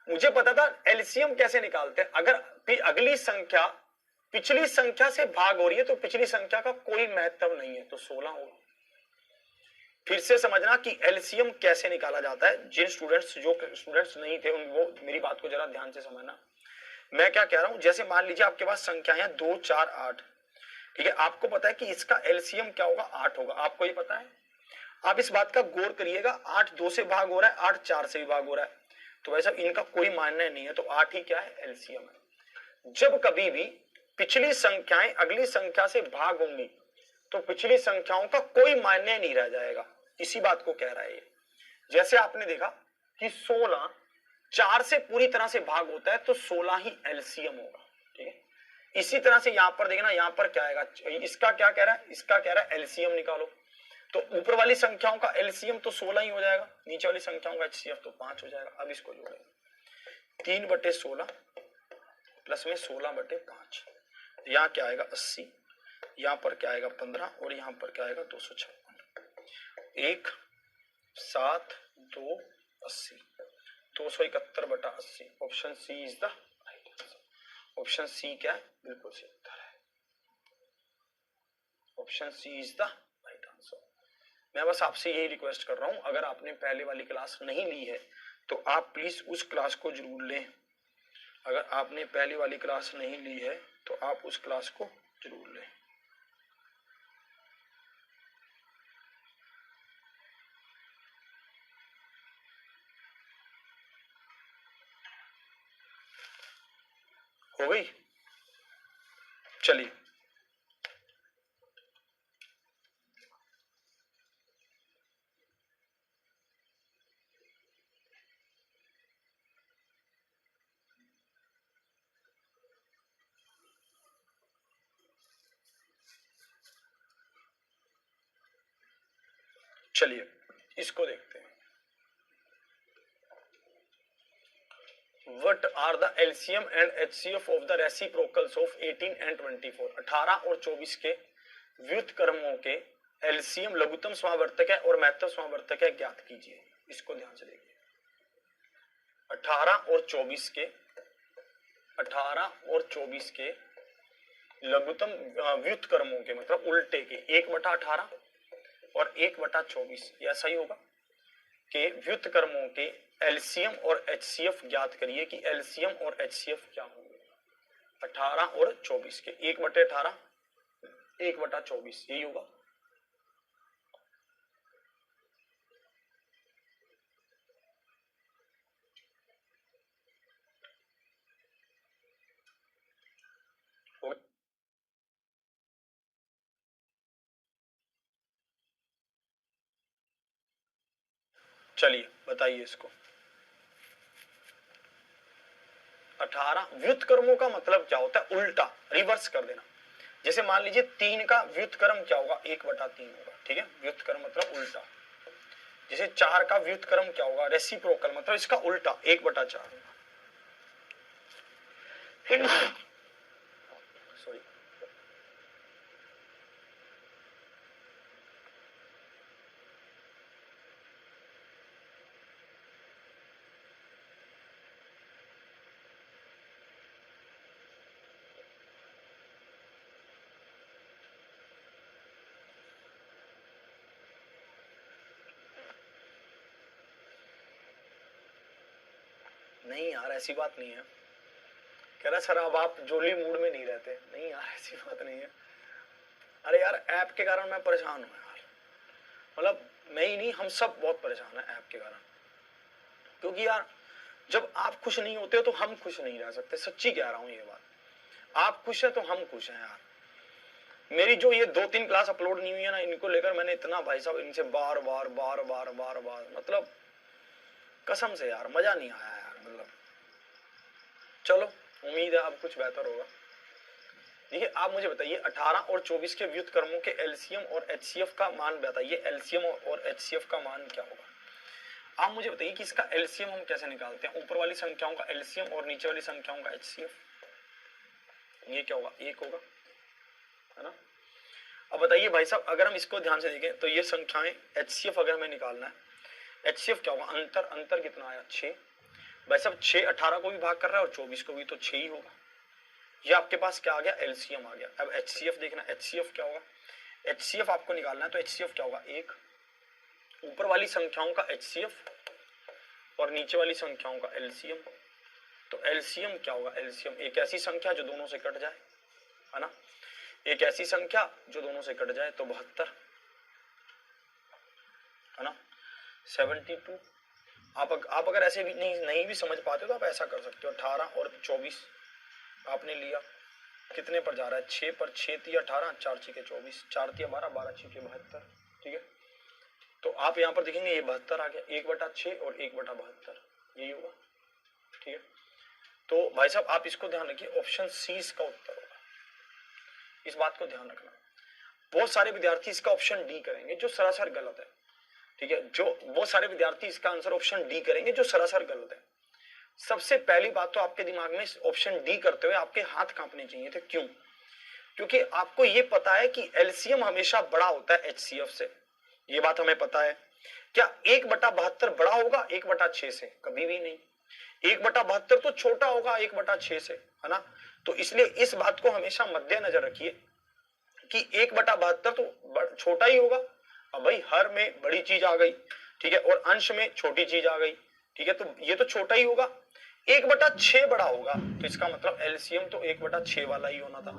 मुझे पता था LCM कैसे निकालते हैं। अगर अगली संख्या पिछली संख्या से भाग हो रही है तो पिछली संख्या का कोई महत्व नहीं है, तो 16 होगा। फिर से समझना कि LCM कैसे निकाला जाता है। जो स्टूडेंट्स नहीं थे वो मेरी बात को जरा ध्यान से समझना। मैं क्या कह रहा हूं, जैसे मान लीजिए आपके पास संख्याएं 2, 4, 8, ठीक है, आपको पता है कि इसका LCM क्या होगा 8 होगा, आपको ये पता है। आप इस बात का गौर करिएगा, 8 2 से भाग हो रहा है, 8 4 से भी भाग हो रहा है, तो वैसा इनका कोई मान्य नहीं है, तो 8 ही क्या है LCM है। जब कभी भी पिछली संख्याएं अगली संख्या से भाग होंगी तो पिछली संख्याओं का कोई मान्य नहीं रह जाएगा, इसी बात को कह रहा है ये। जैसे आपने देखा कि 16 4 से पूरी तरह से भाग होता है तो 16 ही LCM होगा, ठीक है। इसी तरह से यहां पर देखना, यहां पर क्या आएगा, इसका क्या कह रहा है, इसका कह रहा है LCM निकालो, तो ऊपर वाली संख्याओं का LCM तो 16 ही हो जाएगा, नीचे वाली संख्याओं का HCF तो 5 हो जाएगा। अब इसको जोड़ेंगे 3/16 प्लस में 16/5, यहाँ क्या आएगा 80, यहाँ पर क्या आएगा 15 और यहाँ पर क्या आएगा 256। 1 7 2 80, 271/80। Option C is the right answer. Option C क्या है, बिल्कुल सही उत्तर है। Option C is the right answer. मैं बस आपसे यही रिक्वेस्ट कर रहा हूं, अगर आपने पहले वाली क्लास नहीं ली है तो आप प्लीज उस क्लास को जरूर लें। अगर आपने पहली वाली क्लास नहीं ली है तो आप उस क्लास को जरूर लें। हो गई, चलिए चलिए इसको देखते हैं। What are the LCM and HCF of the reciprocals of 18 and 24? 18 और 24 के व्युत्क्रमों के LCM लघुत्तम समावर्तक है और महत्तम समावर्तक है, ज्ञात कीजिए। इसको ध्यान से देखिए। 18 और 24 के 18 और 24 के लघुत्तम व्युत्क्रमों के मतलब उल्टे के 1/18 और 1/24, यह सही होगा के व्युत्क्रमों के LCM और HCF ज्ञात करिए कि LCM और HCF क्या होंगे। 18 और 24 के 1/18 1/24 यही होगा। चलिए बताइए इसको। 18 व्युत्क्रमों का मतलब क्या होता है, उल्टा रिवर्स कर देना। जैसे मान लीजिए 3 का व्युत्क्रम क्या होगा 1/3 होगा, ठीक है, व्युत्क्रम मतलब उल्टा। जैसे 4 का व्युत्क्रम क्या होगा रेसिप्रोकल मतलब इसका उल्टा 1/4 सॉरी। नहीं यार ऐसी बात नहीं है, कह रहा सर अब आप जोली मूड में नहीं रहते। नहीं यार ऐसी बात नहीं है, अरे यार ऐप के कारण मैं परेशान हूँ यार, मतलब मैं ही नहीं, हम सब बहुत परेशान हैं ऐप के कारण। क्योंकि यार जब आप खुश नहीं होते हो तो हम खुश नहीं रह सकते, सच्ची कह रहा हूँ ये बात। आप खुश है तो हम खुश हैं यार। मेरी जो ये 2-3 क्लास अपलोड नहीं हुई है ना, इनको लेकर मैंने इतना भाई साहब इनसे बार बार बार बार बार बार मतलब कसम से यार मजा नहीं आया यार। मतलब चलो उम्मीद है अब कुछ बेहतर होगा। देखिए आप मुझे बताइए 18 और 24 के व्युत्क्रमों के एलसीएम और एचसीएफ का मान बताइए। एलसीएम और एचसीएफ का मान क्या होगा? आप मुझे बताइए कि इसका एलसीएम हम कैसे निकालते हैं। ऊपर वाली संख्याओं का एलसीएम और नीचे वाली संख्याओं का एचसीएफ। ये क्या होगा? 1 होगा, है ना। अब बताइए भाई साहब अगर हम इसको ध्यान से देखें तो ये संख्याएं एचसीएफ अगर हमें निकालना है, एचसीएफ क्या होगा? अंतर, अंतर कितना आया? 6। भाई साहब 6 18 को भी भाग कर रहा है और 24 को भी, तो 6 ही होगा। ये आपके पास क्या आ गया? एलसीएम आ गया। अब एचसीएफ देखना, एचसीएफ क्या होगा? एचसीएफ आपको निकालना है तो एचसीएफ क्या होगा? 1। ऊपर वाली संख्याओं का एचसीएफ और नीचे वाली संख्याओं का एलसीएम। तो एलसीएम क्या होगा? एलसीएम एक ऐसी संख्या जो दोनों से कट जाए, है ना। एक ऐसी संख्या जो दोनों से कट जाए तो 72, है ना। 72। आप अगर ऐसे भी नहीं भी समझ पाते तो आप ऐसा कर सकते हो। 18 और 24 आपने लिया, कितने पर जा रहा है? 6 पर। 6 तिया 18, 4 छीके 24, 4 तिया 12, 12 छीके 72। ठीक है, तो आप यहाँ पर देखेंगे ये 72 आ गया। 1/6 और 1/72 यही होगा। ठीक है, तो भाई साहब आप इसको ध्यान रखिए, ऑप्शन सी इसका उत्तर होगा। इस बात को ध्यान रखना। बहुत सारे विद्यार्थी इसका ऑप्शन डी करेंगे जो सरासर गलत है। ठीक है, जो बहुत सारे विद्यार्थी इसका आंसर ऑप्शन डी करेंगे जो सरासर गलत है। सबसे पहली बात तो आपके दिमाग में ऑप्शन डी करते हुए आपके हाथ कांपने चाहिए थे। क्यों? क्योंकि आपको ये पता है कि एलसीएम हमेशा बड़ा होता है एचसीएफ से, ये बात हमें पता है। क्या 1/72 बड़ा होगा 1/6 से? कभी भी नहीं। 1/72 तो छोटा होगा 1/6 से, है ना। तो इसलिए इस बात को हमेशा मद्देनजर रखिए कि 1/72 तो छोटा ही होगा। अब भाई हर में बड़ी चीज आ गई, ठीक है, और अंश में छोटी चीज आ गई, ठीक है, तो ये तो छोटा ही होगा। 1/6 बड़ा होगा तो इसका मतलब एलसीएम तो 1/6 वाला ही होना था।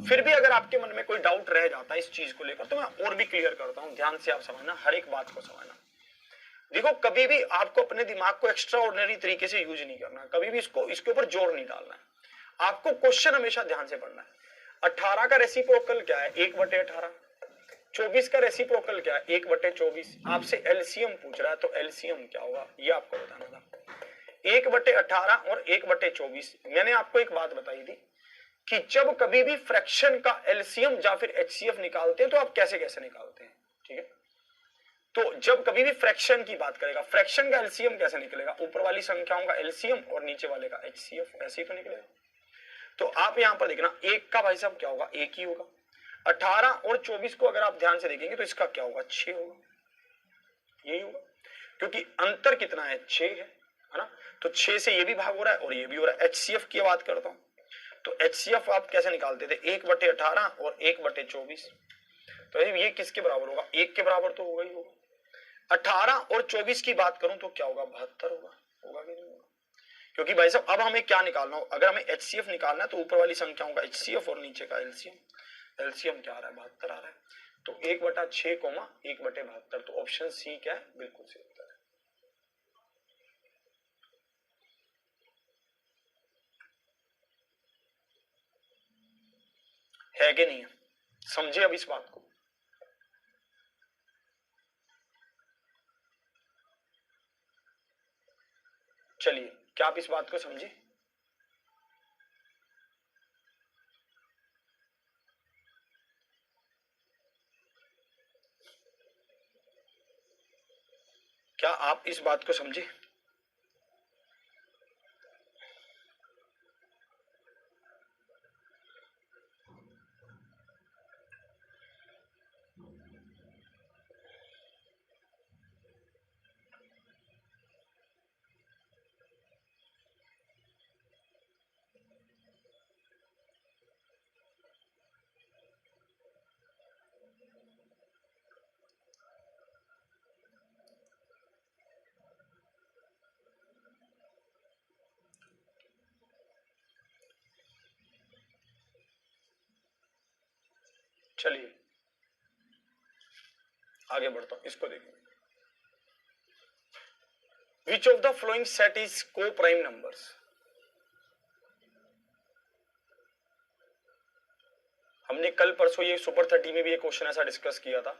फिर भी अगर आपके मन में कोई डाउट रह जाता है इस चीज को लेकर तो मैं और भी क्लियर करता हूं, ध्यान से आप समझना, हर एक बात को समझना। देखो कभी भी आपको अपने दिमाग को एक्स्ट्रा ऑर्डिनरी तरीके से यूज नहीं करना, कभी भी इसके ऊपर जोर नहीं डालना है। आपको क्वेश्चन हमेशा ध्यान से पढ़ना है। 18 का रेसिप्रोकल क्या है? 1/18। 24 का रेसिप्रोकल क्या है? 1/24। आपसे एलसीएम पूछ रहा है तो एलसीएम क्या होगा ये आपको बताना था। 1/18 और 1/24। मैंने आपको एक बात बताई थी कि जब कभी भी फ्रैक्शन का एलसीएम या फिर एचसीएफ निकालते हैं तो आप कैसे कैसे निकालते हैं। ठीक है, तो जब कभी भी फ्रैक्शन की बात करेगा, फ्रैक्शन का एलसीएम कैसे निकलेगा? ऊपर वाली संख्याओं का एलसीएम और नीचे वाले का एचसीएफ, ऐसे ही तो निकलेगा। तो आप यहां पर देखना, 1 का भाई साहब क्या होगा? 1 ही होगा। 18 और 24 को अगर आप ध्यान से देखेंगे तो इसका क्या होगा? 6 होगा, यही होगा, क्योंकि अंतर कितना है? 6 है ना। तो 6 से ये भी भाग हो रहा है और ये भी हो रहा है। एचसीएफ की बात करता हूं तो एचसीएफ आप कैसे निकालते थे? 1/18 और 1/24। तो ये किसके बराबर होगा? 1 के बराबर तो होगा ही होगा। 18 और 24 की बात करूं तो क्या होगा? 72 होगा। होगा कि नहीं होगा? क्योंकि भाई साहब अब हमें क्या निकालना हो, अगर हमें एचसीएफ निकालना है तो ऊपर वाली संख्याओं का एचसीएफ और नीचे का एलसीएम। एलसीएम क्या आ रहा है? 72 आ रहा है। तो 1/6, 1/72, तो ऑप्शन सी क्या है? बिल्कुल सही उत्तर है कि नहीं है? समझे अब इस बात को? चलिए, क्या आप इस बात को समझे? क्या आप इस बात को समझे? चलिए आगे बढ़ता हूं, इसको देखिए। Which of the flowing set is को प्राइम नंबर्स। हमने कल परसों ये सुपर 30 में भी एक क्वेश्चन ऐसा डिस्कस किया था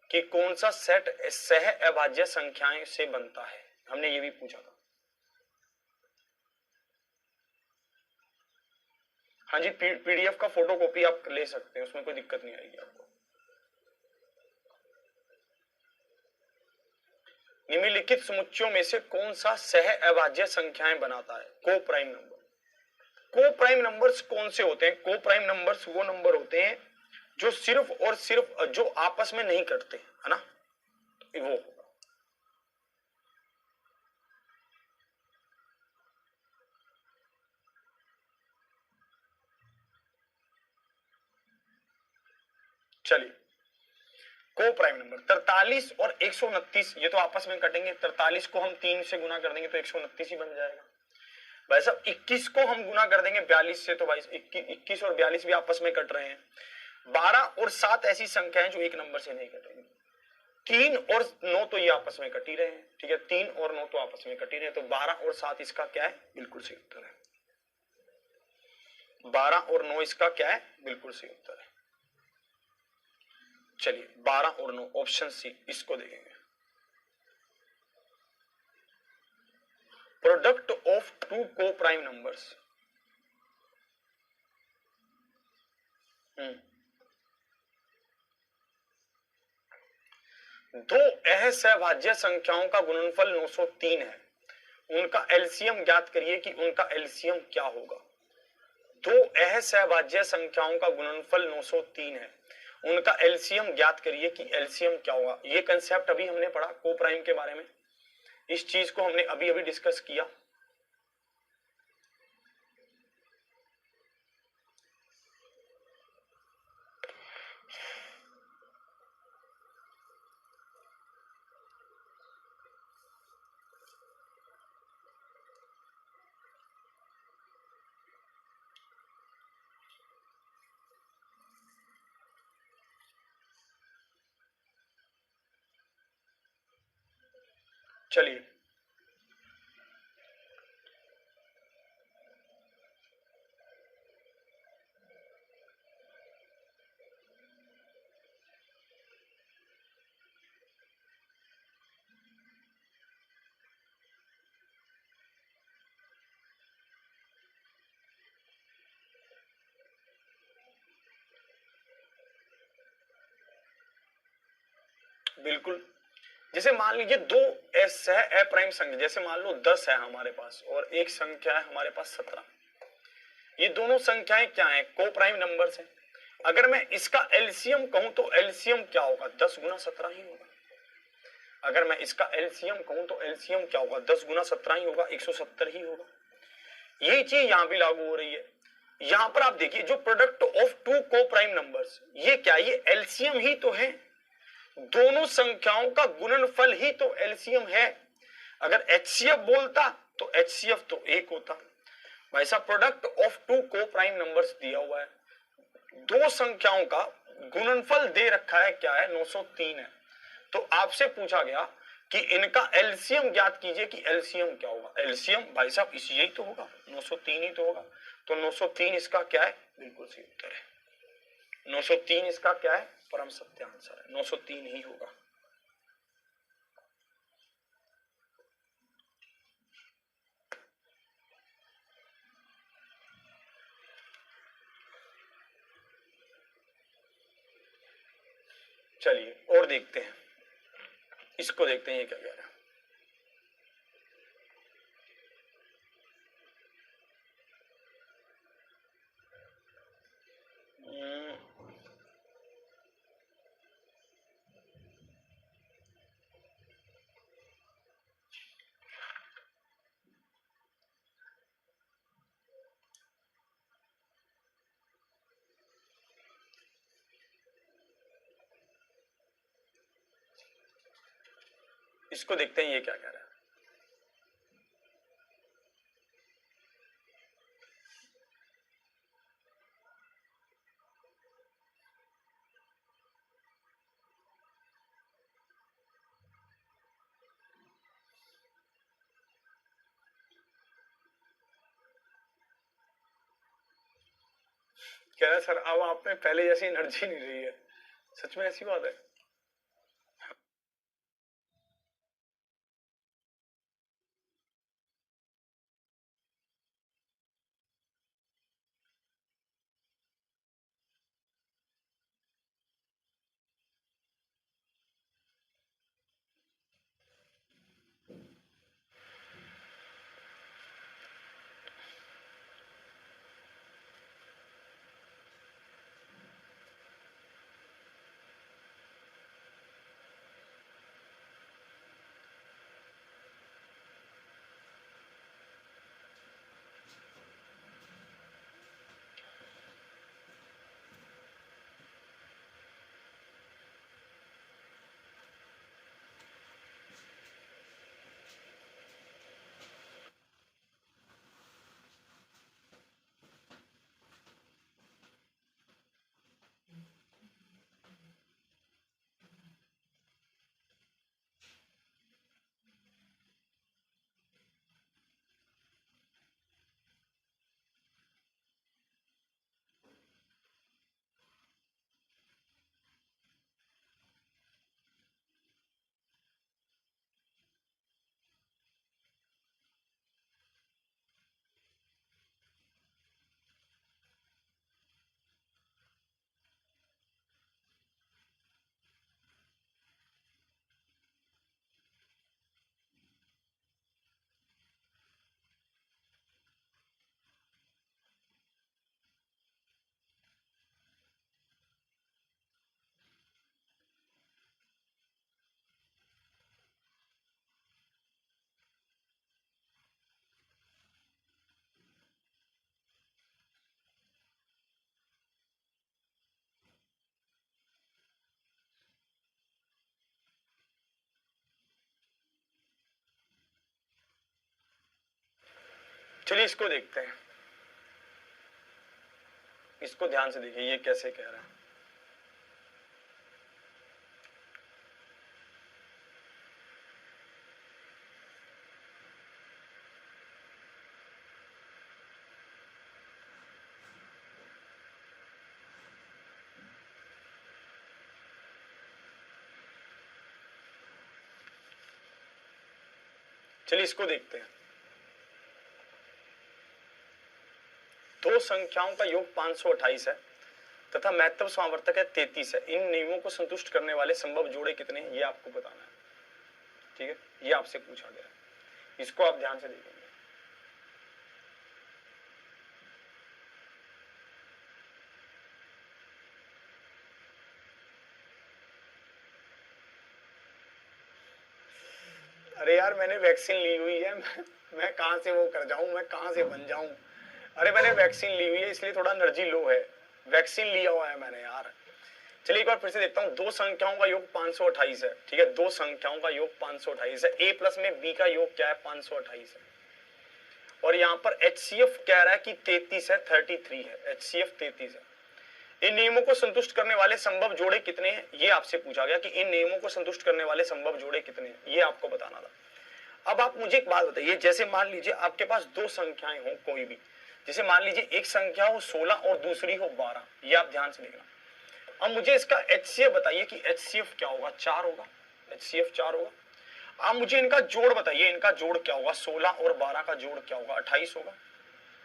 कि कौन सा सेट सह अभाज्य संख्याएं से बनता है, हमने ये भी पूछा था। हाँ जी, पीडीएफ का फोटोकॉपी आप ले सकते हैं, उसमें कोई दिक्कत नहीं आएगी आपको। निम्नलिखित समुच्चयों में से कौन सा सह अभाज्य संख्याएं बनाता है, को प्राइम नंबर। को प्राइम नंबर्स कौन से होते हैं? को प्राइम नंबर्स वो नंबर होते हैं जो सिर्फ और सिर्फ जो आपस में नहीं कटते, है ना, वो होगा। चलिए, को प्राइम नंबर 43 और 129 ये तो आपस में कटेंगे। 43 को हम 3 से गुना कर देंगे तो 129 ही बन जाएगा। भाई साहब 21 को हम गुना कर देंगे 42 से, तो भाई 21 और 42 भी आपस में कट रहे हैं। 12 और 7 ऐसी संख्याएं जो एक नंबर से नहीं कटेंगी। 3 और 9 तो ये आपस में कट ही रहे हैं, ठीक है, 3 और 9 तो आपस में कट ही रहे हैं, तो 12 और 7 इसका क्या है? बिल्कुल सही उत्तर है। 12 और 9 इसका क्या है? बिल्कुल सही उत्तर है। चलिए 12 और 9 ऑप्शन सी, इसको देखेंगे। Product of two coprime numbers. दो असहभाज्य संख्याओं का गुणनफल 903 है, उनका एलसीएम ज्ञात करिए कि उनका एलसीएम क्या होगा। दो असहभाज्य संख्याओं का गुणनफल 903 है, उनका एलसीएम ज्ञात करिए कि एलसीएम क्या होगा। ये कंसेप्ट अभी हमने पढ़ा को प्राइम के बारे में, इस चीज को हमने अभी अभी डिस्कस किया। चलिए बिल्कुल, जैसे मान लीजिए दो एस है ए प्राइम संख्या, जैसे मान लो 10 है हमारे पास और एक संख्या है हमारे पास 17। ये दोनों संख्याएं क्या है? को प्राइम नंबर है। अगर मैं इसका एलसीएम कहूं तो एलसीएम क्या होगा? 10 गुना 17 ही होगा। अगर मैं इसका एलसीएम कहूं तो एलसीएम क्या होगा? 10 गुना 17 ही होगा, 170 ही होगा। यही चीज यहां भी लागू हो रही है। यहां पर आप देखिए जो product of two coprime numbers, ये क्या? ये एलसीएम ही तो है, दोनों संख्याओं का गुणनफल ही तो एलसीएम है। अगर एचसीएफ बोलता तो एचसीएफ तो 1 होता। भाई साहब product of two coprime numbers दिया हुआ है, दो संख्याओं का गुणनफल दे रखा है, क्या है? 903 है। तो आपसे पूछा गया कि इनका एलसीएम ज्ञात कीजिए कि एलसीएम क्या होगा। एलसीएम भाई साहब इसी यही तो होगा, 903 ही तो होगा। तो 903 इसका क्या है? बिल्कुल सही उत्तर है। 903 इसका क्या है? परम सत्य आंसर है, 903 ही होगा। चलिए और देखते हैं, इसको देखते हैं ये क्या कह रहा है। इसको देखते हैं ये क्या कह रहा है। कह रहा सर अब आप में पहले जैसी एनर्जी नहीं रही है। सच में ऐसी बात है? चलिए इसको देखते हैं, इसको ध्यान से देखिए ये कैसे कह रहा है। चलिए इसको देखते हैं। दो संख्याओं का योग 528 है तथा महत्व सामर्थक है 33 है। इन नियमों को संतुष्ट करने वाले संभव जोड़े कितने हैं ये आपको बताना है। ठीक है, ये आपसे पूछा गया है, इसको आप ध्यान से देखेंगे। अरे यार मैंने वैक्सीन ली हुई है, मैं कहां से वो कर जाऊं, मैं कहां से बन जाऊं। अरे मैंने वैक्सीन ली हुई है इसलिए थोड़ा एनर्जी लो है, वैक्सीन लिया हुआ है मैंने यार। चलिए एक बार फिर से देखता हूं। दो संख्याओं का योग 528 है। ठीक है, दो संख्याओं का योग 528 है। ए प्लस में बी का योग क्या है? 528 है। और यहां पर HCF कह रहा है कि 33 है, 33 है। HCF 33 है। इन नियमों को संतुष्ट करने वाले संभव जोड़े कितने हैं ये आपसे पूछा गया कि इन नियमों को संतुष्ट करने वाले संभव जोड़े कितने हैं ये आपको बताना था। अब आप मुझे एक बात बताइए, जैसे मान लीजिए आपके पास दो संख्याएं हो कोई भी, जैसे मान लीजिए एक संख्या हो 16 और दूसरी हो 12, ये आप ध्यान से देखना। अब मुझे इसका HCF बताइए कि HCF क्या होगा? 4 होगा। HCF 4 होगा। आप मुझे इनका जोड़ बताइए, इनका जोड़ क्या होगा? 16 और 12 का जोड़ क्या होगा? 28 होगा।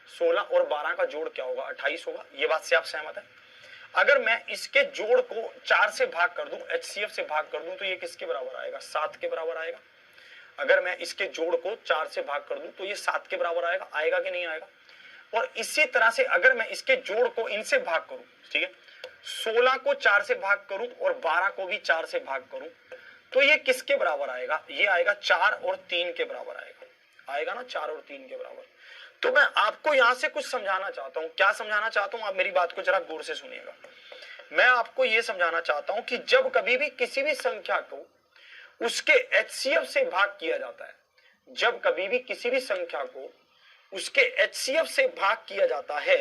16 और 12 का जोड़ क्या होगा? 28 होगा। ये बात से आप सहमत है? अगर मैं इसके जोड़ को 4 से भाग कर दूं, HCF से भाग कर दूं, तो ये किसके बराबर आएगा? 7 के बराबर आएगा। अगर मैं इसके जोड़ को 4 से भाग कर दूं तो ये 7 के बराबर आएगा। आएगा कि नहीं आएगा? और इसी तरह से अगर मैं इसके जोड़ को इनसे भाग करूं, ठीक है, 16 को 4 से भाग करूं और 12 को भी 4 से भाग करूं, तो ये किसके बराबर आएगा? ये आएगा 4 और 3 के बराबर आएगा। आएगा ना, 4 और 3 के बराबर। तो मैं आपको यहां से कुछ समझाना चाहता हूं। क्या समझाना चाहता हूं? आप मेरी बात को जरा गौर से सुनिएगा। मैं आपको यह समझाना चाहता हूं कि जब कभी भी किसी भी संख्या को उसके HCF से भाग किया जाता है, जब कभी भी किसी भी संख्या को उसके HCF से भाग किया जाता है,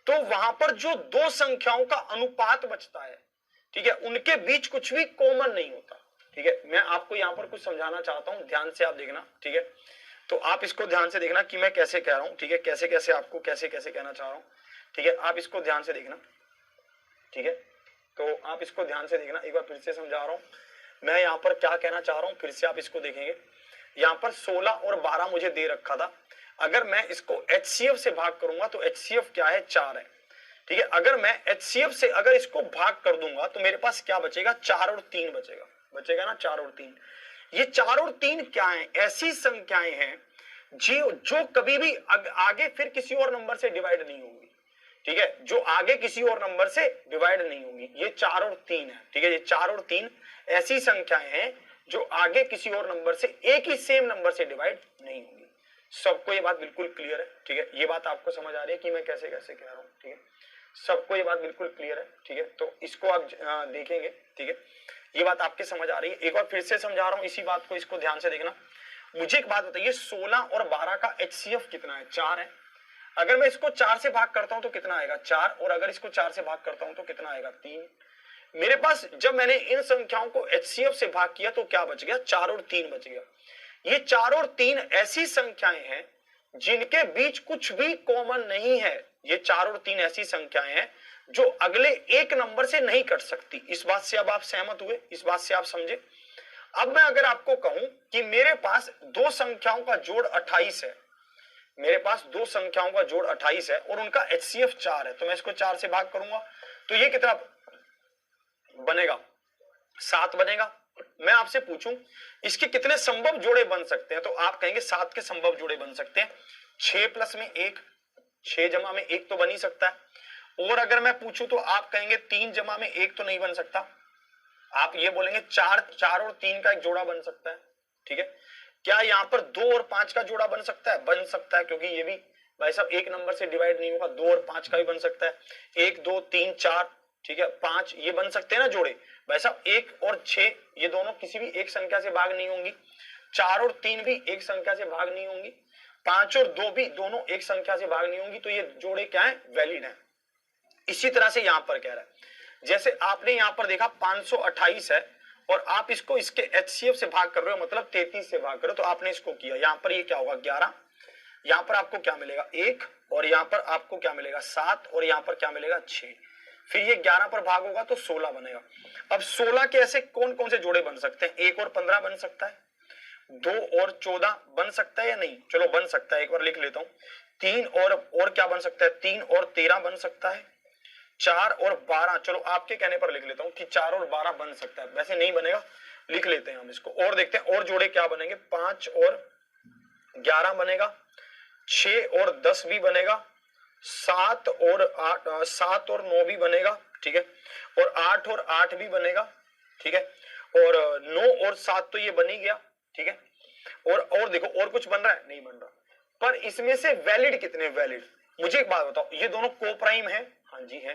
तो वहां पर जो दो संख्याओं का अनुपात बचता है, ठीक है, उनके बीच कुछ भी कॉमन नहीं होता। ठीक है, मैं आपको यहां पर कुछ समझाना चाहता हूं, ध्यान से आप देखना। ठीक है, तो आप इसको ध्यान से देखना कि मैं कैसे कह रहा हूं। ठीक है, कैसे कैसे आपको कैसे कैसे कहना चाह रहा हूं। ठीक है, आप इसको ध्यान से देखना। ठीक है, तो आप इसको ध्यान से देखना, एक बार फिर से समझा रहा हूं मैं यहाँ पर क्या कहना चाह रहा हूं, फिर से आप इसको देखेंगे। यहाँ पर 16 और 12 मुझे दे रखा था, अगर मैं इसको HCF से भाग करूंगा तो HCF क्या है, 4 है। ठीक है, अगर मैं HCF से अगर इसको भाग कर दूंगा तो मेरे पास क्या बचेगा, 4 और 3 बचेगा, बचेगा ना 4 और 3। ये 4 और 3 क्या है, ऐसी संख्याएं हैं जो कभी भी आगे फिर किसी और नंबर से डिवाइड नहीं होंगी। ठीक है, जो आगे किसी और नंबर से डिवाइड नहीं होंगी, ये 4 और 3 है। ठीक है, ये 4 और 3 ऐसी संख्याएं हैं जो आगे किसी और नंबर से, एक ही सेम नंबर से डिवाइड नहीं होंगी। सबको ये बात बिल्कुल क्लियर है? ठीक है, ये बात आपको समझ आ रही है कि मैं कैसे कैसे कह रहा हूं? ठीक है, सबको ये बात बिल्कुल क्लियर है? ठीक है, तो इसको आप देखेंगे। ठीक है, ये बात आपके समझ आ रही है? एक बार फिर से समझा रहा हूं इसी बात को, इसको ध्यान से देखना। मुझे एक बात बताइए, 16 और 12 का HCF कितना है, 4 है। अगर मैं इसको 4 से भाग करता हूं तो कितना आएगा, 4, और अगर इसको 4 से भाग करता हूं तो कितना आएगा, 3। मेरे पास जब मैंने इन संख्याओं को HCF से भाग किया तो क्या बच गया, 4 और 3 बच गया। ये 4 और 3 ऐसी संख्याएं हैं जिनके बीच कुछ भी कॉमन नहीं है। ये 4 और 3 ऐसी संख्याएं हैं जो अगले एक नंबर से नहीं कट सकती। इस बात से अब आप सहमत हुए, इस बात से आप समझे? अब मैं अगर आपको कहूं कि मेरे पास दो संख्याओं का जोड़ 28 है, मेरे पास दो संख्याओं का जोड़ 28 है और उनका HCF 4 है, तो मैं इसको 4 से भाग करूंगा तो ये कितना बनेगा, 7 बनेगा। मैं आपसे पूछूं इसके कितने संभव जोड़े बन सकते हैं, तो आप कहेंगे 7 के संभव जोड़े बन सकते हैं। 6 प्लस में 1, 6 जमा में 1 तो बन ही सकता है। और अगर मैं पूछूं तो आप कहेंगे 3 जमा में 1 तो नहीं बन सकता। आप ये बोलेंगे 4 और 3 का एक जोड़ा बन सकता है। ठीक है, क्या यहां पर 2 और 5 का जोड़ा बन सकता है, बन सकता है, क्योंकि ये भी भाई साहब एक नंबर से डिवाइड नहीं होगा। 2 और 5 का भी बन सकता है, 1 2 3 4, ठीक है, 5, ये बन सकते हैं ना जोड़े भाई साहब। 1 और 6 ये दोनों किसी भी एक संख्या से भाग नहीं होंगी। 4 और 3 भी एक संख्या से भाग नहीं होंगी। 5 और 2 भी दोनों एक संख्या से भाग नहीं होंगी। तो ये जोड़े क्या है, वैलिड है। इसी तरह से यहां पर कह रहा है, जैसे आपने यहां पर देखा 528 है और आप इसको इसके HCF से भाग कर रहे हो, मतलब 33 से भाग कर रहे हो, तो आपने इसको किया। यहां पर ये क्या होगा, 11। यहां पर आपको क्या मिलेगा, 1, और यहां पर आपको क्या मिलेगा, 7, और यहां पर क्या मिलेगा, 6। फिर ये 11 पर भाग होगा तो 16 बनेगा। अब 16 के ऐसे कौन कौन से जोड़े बन सकते हैं, 1 और 15 बन सकता है, 2 और 14 बन सकता है या नहीं, चलो बन सकता है, एक बार लिख लेता हूं। 3 और क्या बन सकता है, 3 और 13 बन सकता है। 4 और 12, चलो आपके कहने पर लिख लेता हूं कि 4 और 12 बन सकता है, वैसे नहीं बनेगा, लिख लेते हैं हम इसको। और देखते हैं और जोड़े क्या बनेंगे, 5 और 11 बनेगा, 6 और 10 भी बनेगा, 7 और 9 भी बनेगा, ठीक है, और 8 और 8 भी बनेगा, ठीक है, और 9 और 7 तो ये बन ही गया, ठीक है। और देखो और कुछ बन रहा है, नहीं बन रहा। पर इसमें से वैलिड कितने, वैलिड, मुझे एक बात बताओ, ये दोनों कोप्राइम है, हाँ जी है।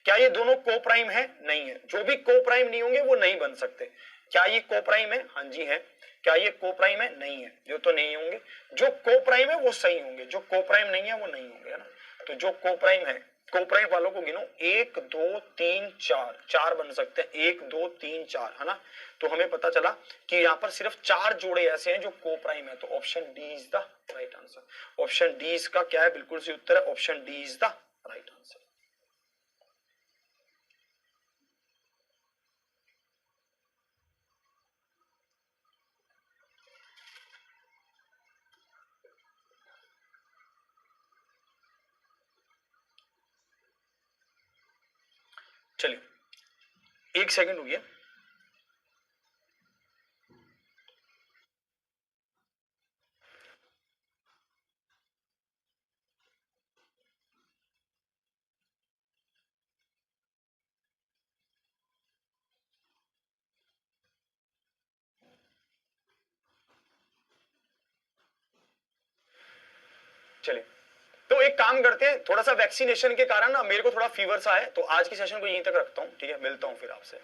क्या ये दोनों कोप्राइम है, नहीं है। जो भी कोप्राइम नहीं होंगे वो नहीं बन सकते। क्या ये कोप्राइम है, हाँ जी है। क्या ये कोप्राइम है, नहीं है। जो तो नहीं होंगे, जो कोप्राइम है वो सही होंगे, जो कोप्राइम नहीं है वो नहीं होंगे, है ना। तो जो कोप्राइम है, कोप्राइम वालों को गिनो, 1 2 3 4, 4 बन सकते हैं, 1 2 3 4, है ना। तो हमें पता चला कि यहाँ पर सिर्फ 4 जोड़े ऐसे हैं जो कोप्राइम है। तो option D is the right answer. Option D इसका क्या है, बिल्कुल सही उत्तर है, option D is the right answer. चलिए एक सेकंड रुकिए। चलिए तो एक काम करते हैं, थोड़ा सा वैक्सीनेशन के कारण ना मेरे को थोड़ा फीवर सा है, तो आज की सेशन को यहीं तक रखता हूं, ठीक है, मिलता हूं फिर आपसे।